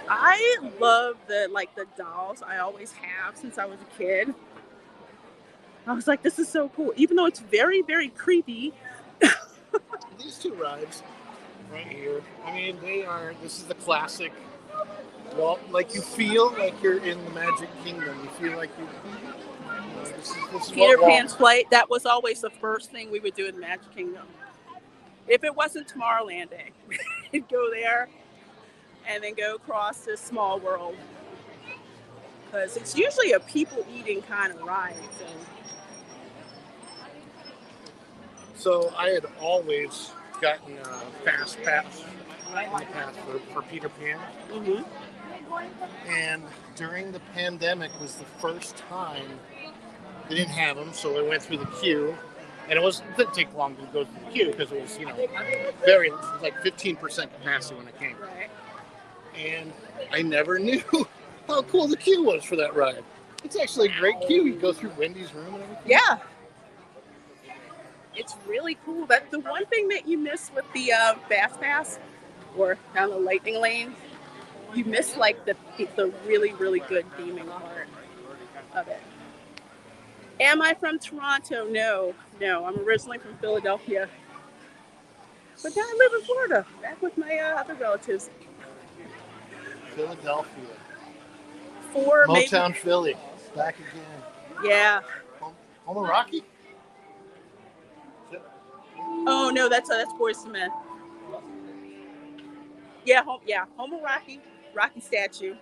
I love the dolls. I always have since I was a kid. I was like, this is so cool. Even though it's very, very creepy. These two rides right here, this is the classic. Well, like you feel like you're in the Magic Kingdom. You feel like this is Peter Pan's Flight, that was always the first thing we would do in the Magic Kingdom. If it wasn't Tomorrowland Day, we'd go there and then go across this small world. Because it's usually a people eating kind of ride. So I had always gotten a fast pass in the past for Peter Pan. Mm-hmm. And during the pandemic was the first time they didn't have them, so I went through the queue. And it didn't take long to go through the queue because it was, like 15% capacity when I came. Right. And I never knew how cool the queue was for that ride. It's actually a great queue. You go through Wendy's room and everything. Yeah. It's really cool. That's the one thing that you miss with the Fast Pass or down the Lightning Lane. You miss like the really, really good theming part of it. Am I from Toronto? No, I'm originally from Philadelphia. But now I live in Florida, back with my other relatives. Philadelphia. 4 maybe. Motown Philly. Back again. Yeah. Home of Rocky? Oh no, that's Boyz II Men. Yeah, home of Rocky statue.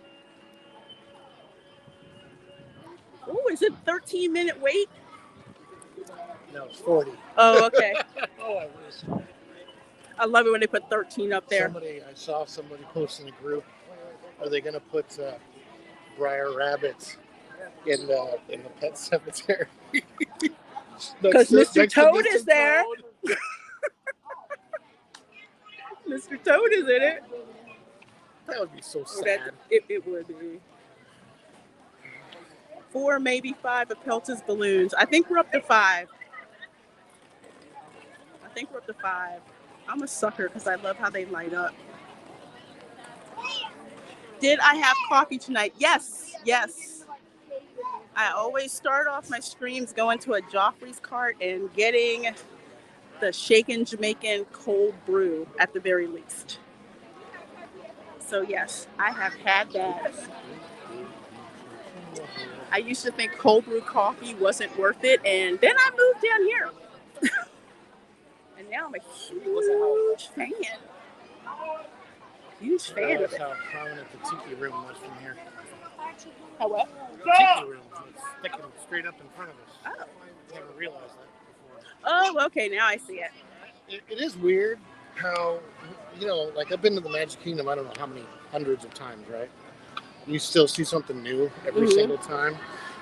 Oh, is it 13-minute wait? No, it's 40. Oh, okay. Oh, I wish. I love it when they put 13 up there. I saw somebody post in the group. Are they going to put Briar rabbits in the pet cemetery? Because Mr. Toad is there. Mr. Toad is in it. That would be so sad. It would be. 4, maybe 5 of Pelta's balloons. I think we're up to 5. I'm a sucker because I love how they light up. Did I have coffee tonight? Yes. I always start off my streams going to a Joffrey's cart and getting the shaken Jamaican cold brew at the very least. So yes, I have had that. I used to think cold brew coffee wasn't worth it, and then I moved down here. And now I'm a huge fan. Huge fan of it. How prominent the tiki room was from here. How what? The tiki room was sticking straight up in front of us. Oh. I never realized that before. Oh, okay, now I see it. It is weird how, like I've been to the Magic Kingdom, I don't know how many hundreds of times, right? You still see something new every single time.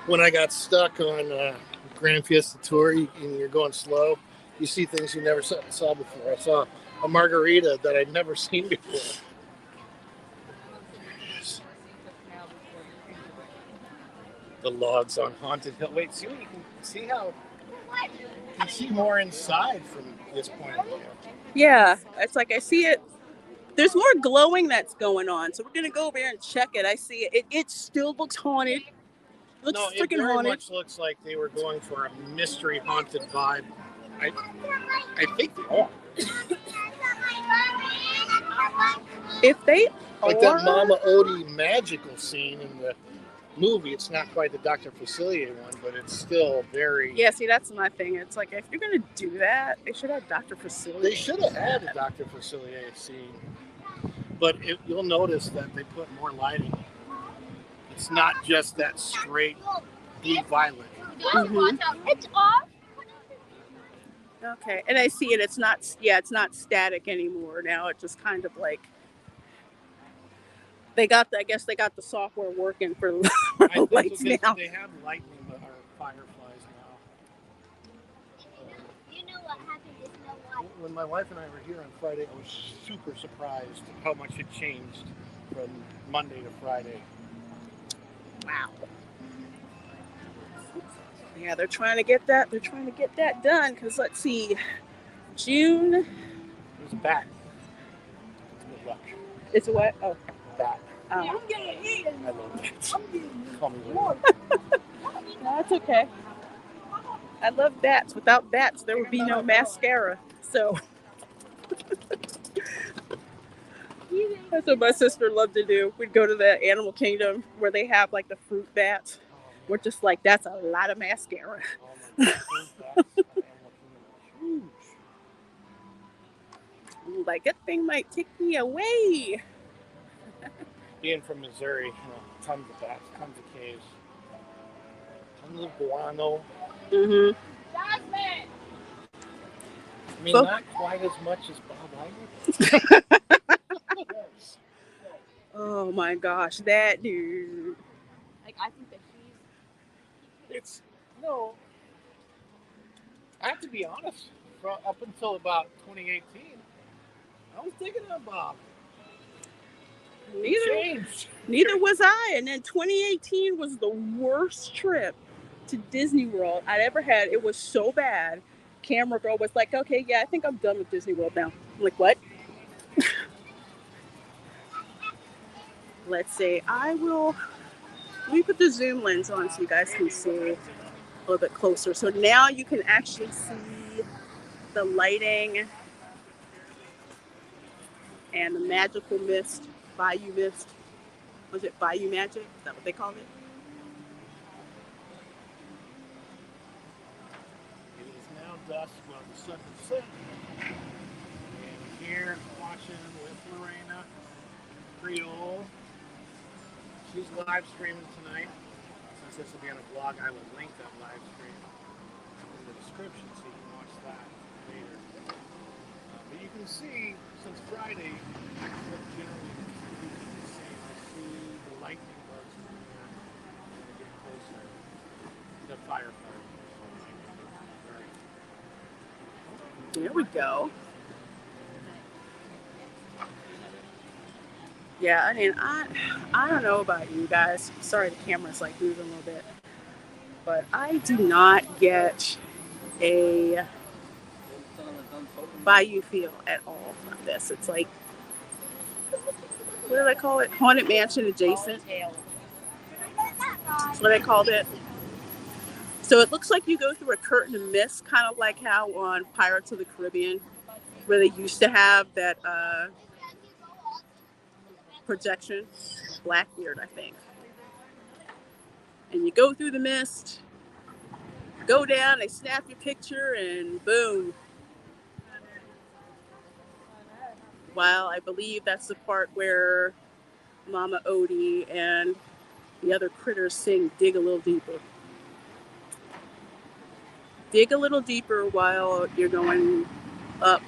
When I got stuck on Grand Fiesta Tour and you're going slow, you see things you never saw before. I saw a margarita that I'd never seen before. The logs on Haunted Hill. Wait, see what you can see how you can see more inside from this point of view. Yeah, it's like I see it. There's more glowing that's going on, so we're gonna go over there and check it. I see it. It still looks haunted. Looks freaking it very haunted. much looks like they were going for a mystery haunted vibe. I think they are. If they like that Mama Odie magical scene in the movie, it's not quite the Dr. Facilier one, but it's still very... Yeah, see, that's my thing. It's like, if you're going to do that, they should have Dr. Facilier. They should have had a Dr. Facilier scene. But you'll notice that they put more lighting. It's not just that straight blue-violet. It's off. Okay, and I see it. It's not static anymore now. It's just kind of like... I guess they got the software working for lights now. They have lightning or fireflies now. You know what happened is When my wife and I were here on Friday, I was super surprised how much it changed from Monday to Friday. Wow. Yeah, they're trying to get that. They're trying to get that done because let's see, June. There's a bat. Good luck. It's a what? Oh, bat. Oh. I love bats. Call me No, that's okay. I love bats. Without bats, there would be no mascara. So that's what my sister loved to do. We'd go to the Animal Kingdom where they have like the fruit bats. We're just like, that's a lot of mascara. Like, that thing might take me away. Being from Missouri, tons of bats, tons of caves, tons of guano. Mm-hmm. I mean, not quite as much as Bob Iger. Oh my gosh, that dude. Like, I think that I have to be honest, up until about 2018, I was thinking of Bob. Neither was I. And then 2018 was the worst trip to Disney World I'd ever had. It was so bad. Camera girl was like, okay, yeah, I think I'm done with Disney World now. I'm like, what? Let's see. Let me put the zoom lens on so you guys can see a little bit closer. So now you can actually see the lighting and the magical mist, Bayou mist. Was it Bayou Magic? Is that what they called it? It is now dusk while the sun is setting. And I'm here watching with Reina Creole. She's live streaming tonight. Since this will be on a vlog, I will link that live stream in the description so you can watch that later. But you can see, since Friday, what generally you can see. I see the lightning bugs from here and get closer. The firefighter. There we go. Yeah, I mean, I don't know about you guys. Sorry, the camera's like moving a little bit. But I do not get a Bayou feel at all from this. It's like, what do they call it? Haunted Mansion adjacent. That's what I called it. So it looks like you go through a curtain of mist, kind of like how on Pirates of the Caribbean, where they used to have that projection, Blackbeard, I think. And you go through the mist, go down, they snap your picture, and boom. While I believe that's the part where Mama Odie and the other critters sing Dig a Little Deeper. Dig a little deeper while you're going up,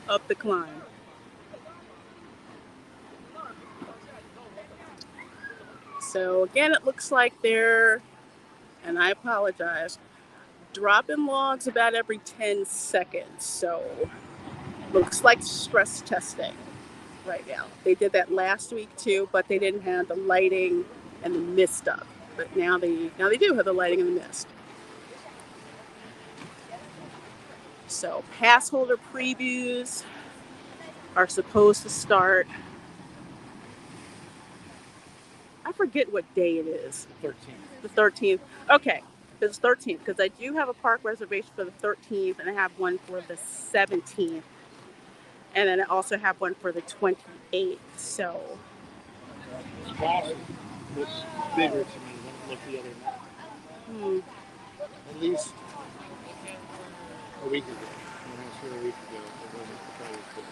up the climb. So again, it looks like they're, and I apologize, dropping logs about every 10 seconds. So looks like stress testing right now. They did that last week too, but they didn't have the lighting and the mist up. But now they do have the lighting and the mist. So pass holder previews are supposed to start. I forget what day it is. The 13th. The 13th. Okay, it's 13th because I do have a park reservation for the 13th, and I have one for the 17th, and then I also have one for the 28th. So Boston looks bigger to me than it looked the other night. At least a week ago. When I was here a week ago, it wasn't quite as big.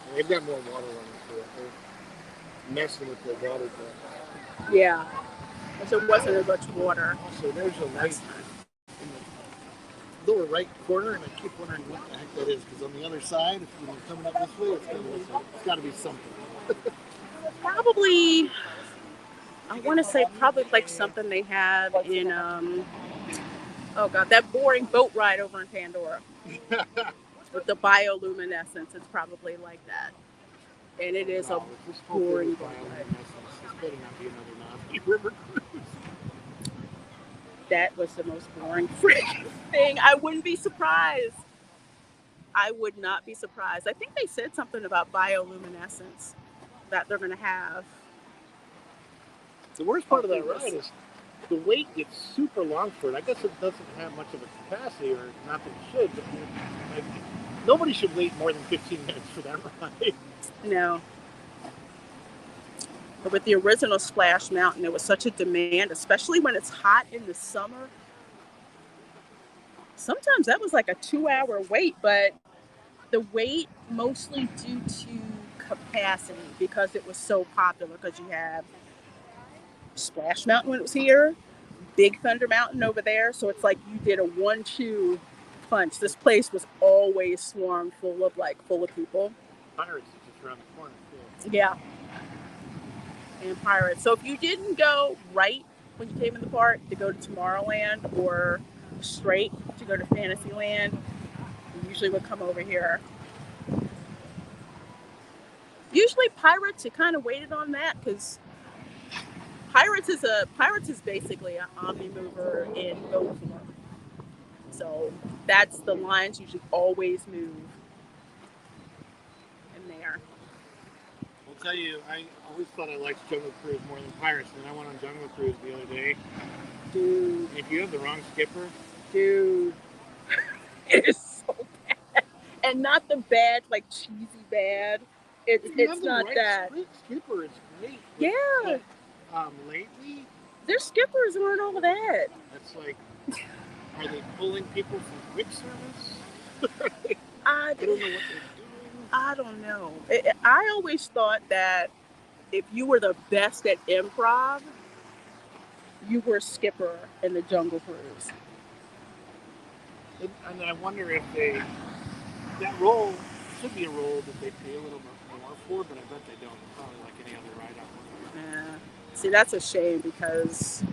And they've got more water running through it. They're messing with the water jet. yeah, so it wasn't as much water. Also, there's a light in the lower right corner, and I keep wondering what the heck that is, because on the other side, if you're coming up this way, it's got to be something. Probably, I want to say probably like something they have in, oh God, that boring boat ride over in Pandora. With the bioluminescence, it's probably like that. And it is a boring boat ride. This better not be another Nazi river cruise. That was the most boring freaking thing. I wouldn't be surprised. I would not be surprised. I think they said something about bioluminescence that they're going to have. The worst part of that ride is the wait gets super long for it. I guess it doesn't have much of a capacity, or not that it should, but like, nobody should wait more than 15 minutes for that ride. No. But with the original Splash Mountain, there was such a demand, especially when it's hot in the summer. Sometimes that was like a 2-hour wait, but the wait mostly due to capacity because it was so popular, because you have Splash Mountain when it was here, Big Thunder Mountain over there. So it's like you did a 1-2 punch. This place was always swarmed full of people. Pirates is just around the corner too. Yeah. And Pirates. So if you didn't go right when you came in the park to go to Tomorrowland, or straight to go to Fantasyland, you usually would come over here. Usually Pirates, you kind of waited on that because Pirates is basically an omni-mover in boat form. So that's the lines usually always move in there. I'll tell you, I always thought I liked Jungle Cruise more than Pirates. Then I went on Jungle Cruise the other day. Dude. If you have the wrong skipper. Dude. It is so bad. And not the bad, like cheesy bad. It's If you have it's the not right that. skipper, it's great. Yeah, But, lately, their skippers aren't all that. it's like, are they pulling people from quick service? I I don't know what they're doing. I don't know. I always thought that if you were the best at improv, you were a skipper in the Jungle Cruise. And I wonder if that role should be a role that they pay a little bit more for, but I bet they don't. Probably like any other ride out there. Yeah. See, that's a shame because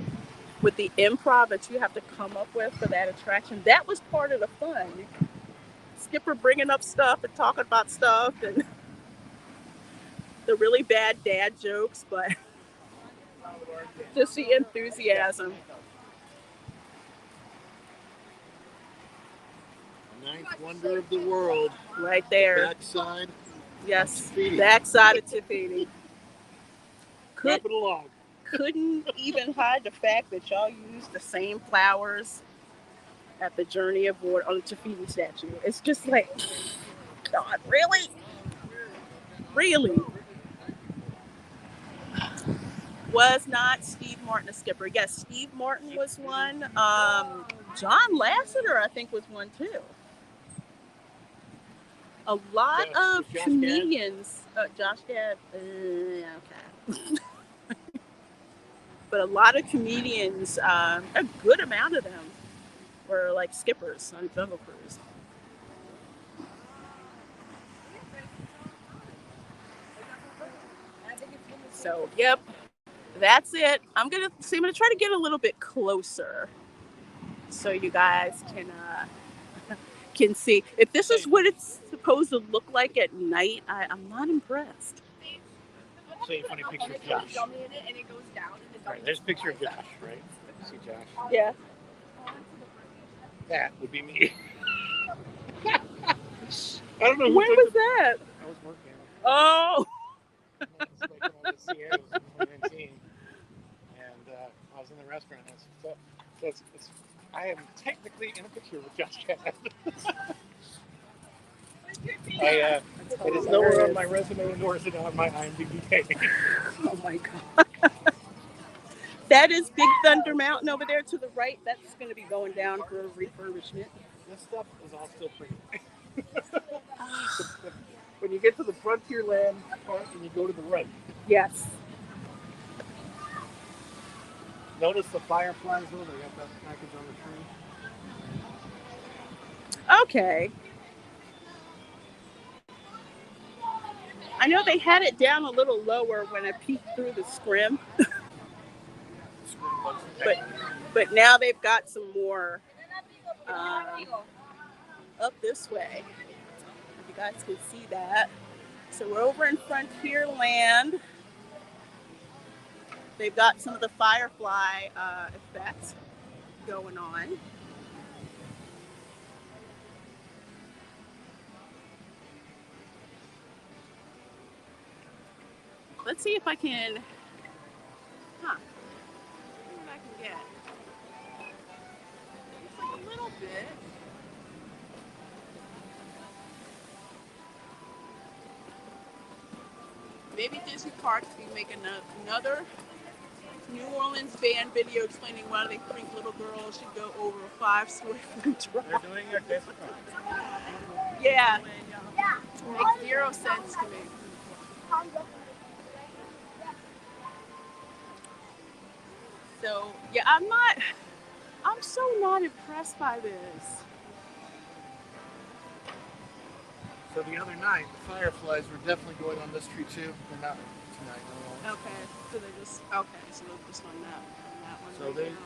with the improv that you have to come up with for that attraction, that was part of the fun. Skipper bringing up stuff and talking about stuff and the really bad dad jokes, but just the enthusiasm. Ninth wonder of the world. Right there. The backside. Yes, Tahiti. backside of Tahiti. Drop it along. Couldn't even hide the fact that y'all used the same flowers at the Journey of Water on the Tahiti statue. It's just like, God, really? Really? Was not Steve Martin a skipper? Yes, Steve Martin was one. John Lasseter, I think, was one too. A lot of comedians. Josh Gad. Okay. But a lot of comedians, a good amount of them, were like skippers on Jungle Cruise. So, yep, that's it. I'm gonna try to get a little bit closer, so you guys can see. If this is what it's supposed to look like at night, I'm not impressed. Say a funny picture of Josh. Right, there's a picture of Josh, right? See Josh? Yeah. That would be me. I don't know. When was that? I was working. Oh. It was like on the Sierra, it was in 2019, and I was in the restaurant. So I am technically in a picture with Josh Gad. It is nowhere on my resume, nor is it on my IMDb page. Oh my God. That is Big Thunder Mountain over there to the right. That's going to be going down for refurbishment. This stuff is all still pretty. When you get to the Frontierland part and you go to the right. Yes. Notice the fireflies though, they got that package on the tree. Okay. I know they had it down a little lower when I peeked through the scrim. But now they've got some more up this way. If you guys can see that. So we're over in Frontierland. They've got some of the firefly effects going on. Let's see if I can, see what I can get. It's like a little bit. Maybe Disney Parks can make another New Orleans van video explaining why they think little girls should go over a 5-story drop. They're doing it. Yeah. Makes zero sense to me. So, yeah, I'm so not impressed by this. So the other night, the fireflies were definitely going on this tree too. They're not tonight. No. Okay, so they're just on that one. So right they, now.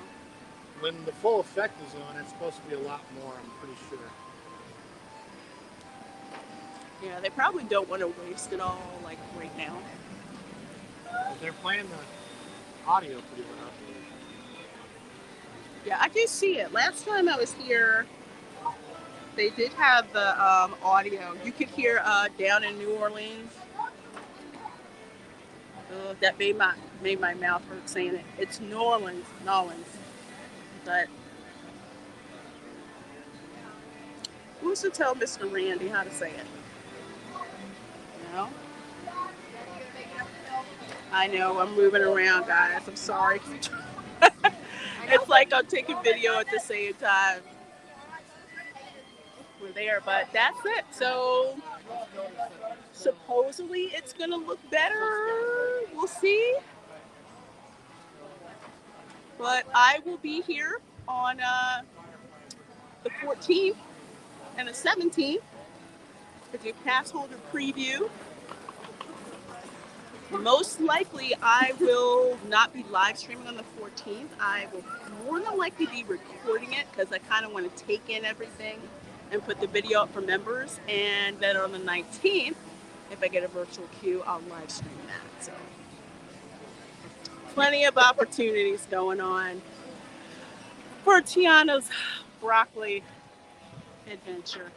when the full effect is on, it's supposed to be a lot more. I'm pretty sure. Yeah, they probably don't want to waste it all like right now. But they're playing the audio pretty well. Yeah, I do see it. Last time I was here, they did have the audio. You could hear down in New Orleans. That made my mouth hurt saying it. It's New Orleans. But who's to tell Mr. Randy how to say it? You know? I know I'm moving around, guys. I'm sorry. It's like I'm taking video at the same time. We're there, but that's it. So supposedly it's gonna look better. We'll see. But I will be here on the 14th and the 17th to do pass holder preview. Most likely, I will not be live streaming on the 14th. I will more than likely be recording it because I kind of want to take in everything and put the video up for members. And then on the 19th, if I get a virtual queue, I'll live stream that. So plenty of opportunities going on for Tiana's broccoli adventure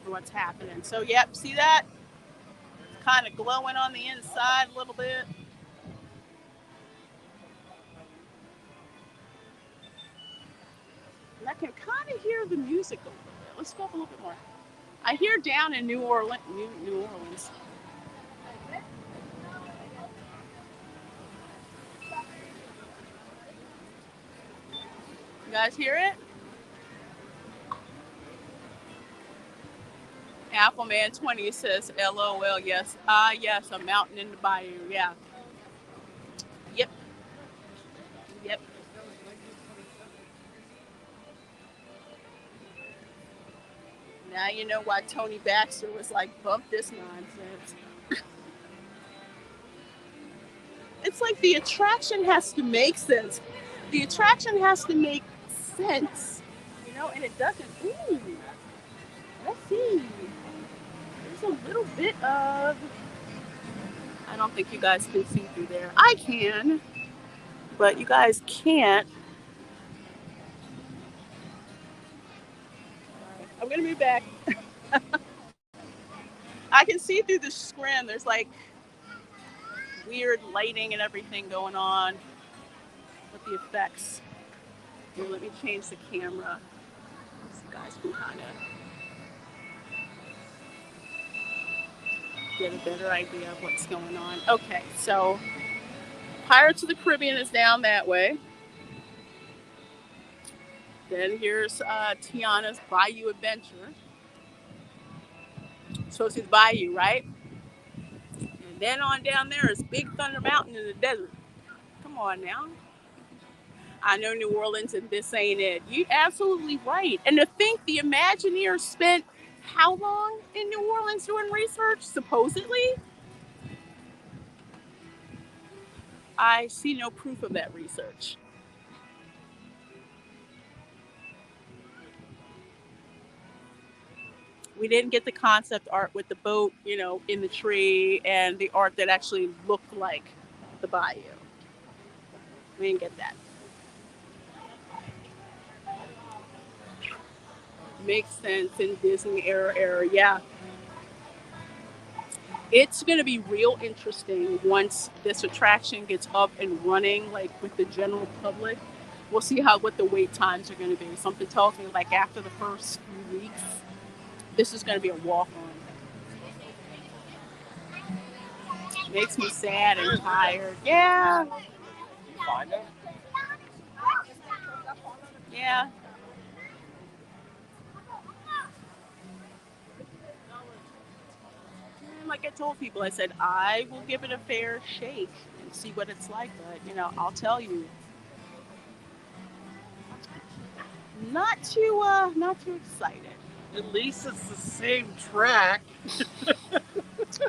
for what's happening. So, yep, see that? Kind of glowing on the inside a little bit. And I can kind of hear the music a little bit. Let's go up a little bit more. I hear down in New Orleans. You guys hear it? Appleman 20 says, LOL, yes. Yes, a mountain in the bayou, yeah. Yep. Yep. Now you know why Tony Baxter was like, bump this nonsense. It's like the attraction has to make sense. The attraction has to make sense, you know, and it doesn't. Ooh, let's see. There's a little bit of, I don't think you guys can see through there. I can, but you guys can't. I'm gonna move back. I can see through the screen. There's like weird lighting and everything going on with the effects. Here, let me change the camera so you guys can kind of get a better idea of what's going on. Okay, so Pirates of the Caribbean is down that way. Then here's Tiana's Bayou Adventure. Supposed to be the Bayou, right? And then on down there is Big Thunder Mountain in the desert. Come on now. I know New Orleans and this ain't it. You're absolutely right. And to think the Imagineers spent how long in New Orleans doing research, supposedly? I see no proof of that research. We didn't get the concept art with the boat, you know, in the tree and the art that actually looked like the bayou. We didn't get that. Makes sense in Disney era, yeah. It's going to be real interesting once this attraction gets up and running, like with the general public. We'll see what the wait times are going to be. Something tells me like after the first few weeks, this is going to be a walk-on. Makes me sad and tired. Yeah. Yeah. Like I told people, I said, I will give it a fair shake and see what it's like. But, you know, I'll tell you, not too excited. At least it's the same track.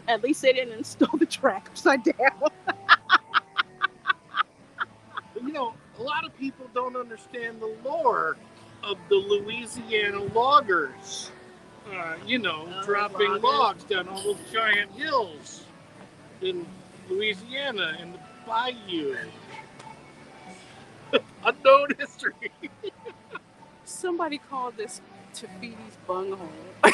At least they didn't install the track upside down. You know, a lot of people don't understand the lore of the Louisiana loggers. Dropping logs down all those giant hills in Louisiana and the Bayou. Unknown history. Somebody called this Tafiti's bunghole. I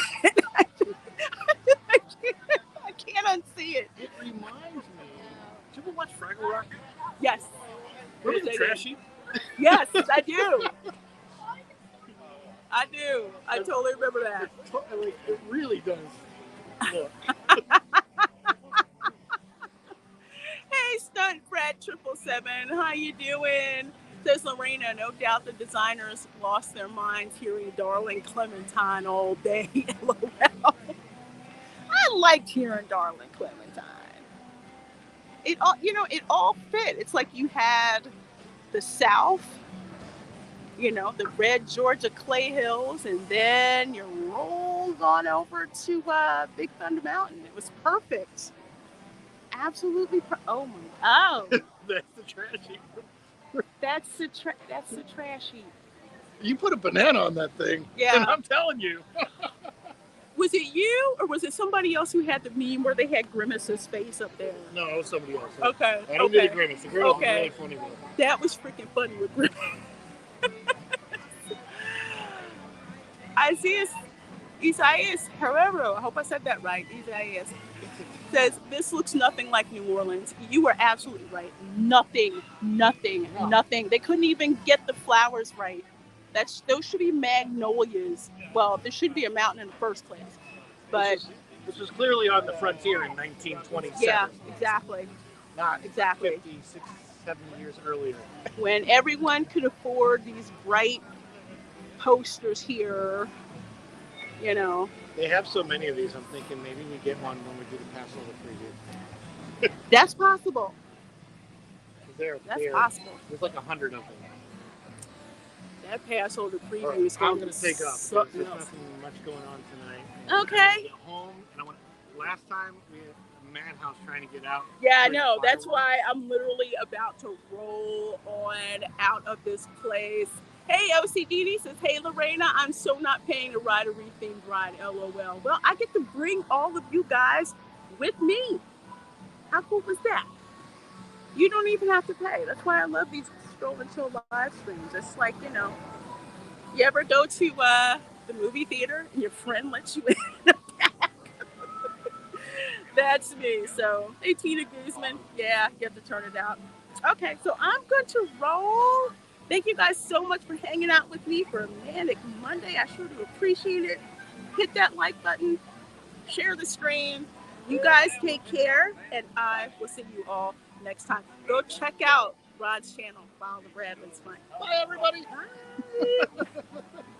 can't unsee it. It reminds me. Did you ever watch Fraggle Rock? Yes. Remember the trash heap? Yes, I do. I do. I totally remember that. It really does. Look. Stunt Fred 777. How you doing? Says Lorena. No doubt the designers lost their minds hearing Darling Clementine all day. LOL. I liked hearing Darling Clementine. It all, it all fit. It's like you had the South, the red Georgia clay hills, and then you rolled on over to Big Thunder Mountain. It was perfect. Absolutely. Oh my! Oh, That's the trashy. that's the trashy. You put a banana on that thing. Yeah. And I'm telling you. Was it you or was it somebody else who had the meme where they had Grimace's face up there? No, it was somebody else. Okay. I didn't do the Grimace. The Grimace was really funny though. That was freaking funny with Grimace. Isaias Herrero, I hope I said that right. Isaias says, this looks nothing like New Orleans. You were absolutely right. Nothing. They couldn't even get the flowers right. Those should be magnolias. Well, there should be a mountain in the first place. But this was clearly on the frontier in 1927. Yeah, exactly. Not exactly 50, 60, 70 years earlier. When everyone could afford these bright posters here, They have so many of these, I'm thinking maybe we get one when we do the Passover preview. That's possible. That's possible. There's like 100 of them. That Passover preview is I'm going to take off. There's nothing much going on tonight. Okay. I get home, and last time we had a madhouse trying to get out. Yeah, I know. That's why I'm literally about to roll on out of this place. Hey, OCDD says, hey, Lorena, I'm so not paying a ridery-themed ride, LOL. Well, I get to bring all of you guys with me. How cool was that? You don't even have to pay. That's why I love these Stroll and Chill live streams. It's like, you ever go to the movie theater and your friend lets you in the back? That's me. So, hey, Tina Guzman. Yeah, you have to turn it out. Okay, so I'm going to roll. Thank you guys so much for hanging out with me for Manic Monday. I sure do appreciate it. Hit that like button. Share the stream. You guys take care, and I will see you all next time. Go check out Rod's channel, Follow the Bradley's Fine. Bye, everybody. Bye.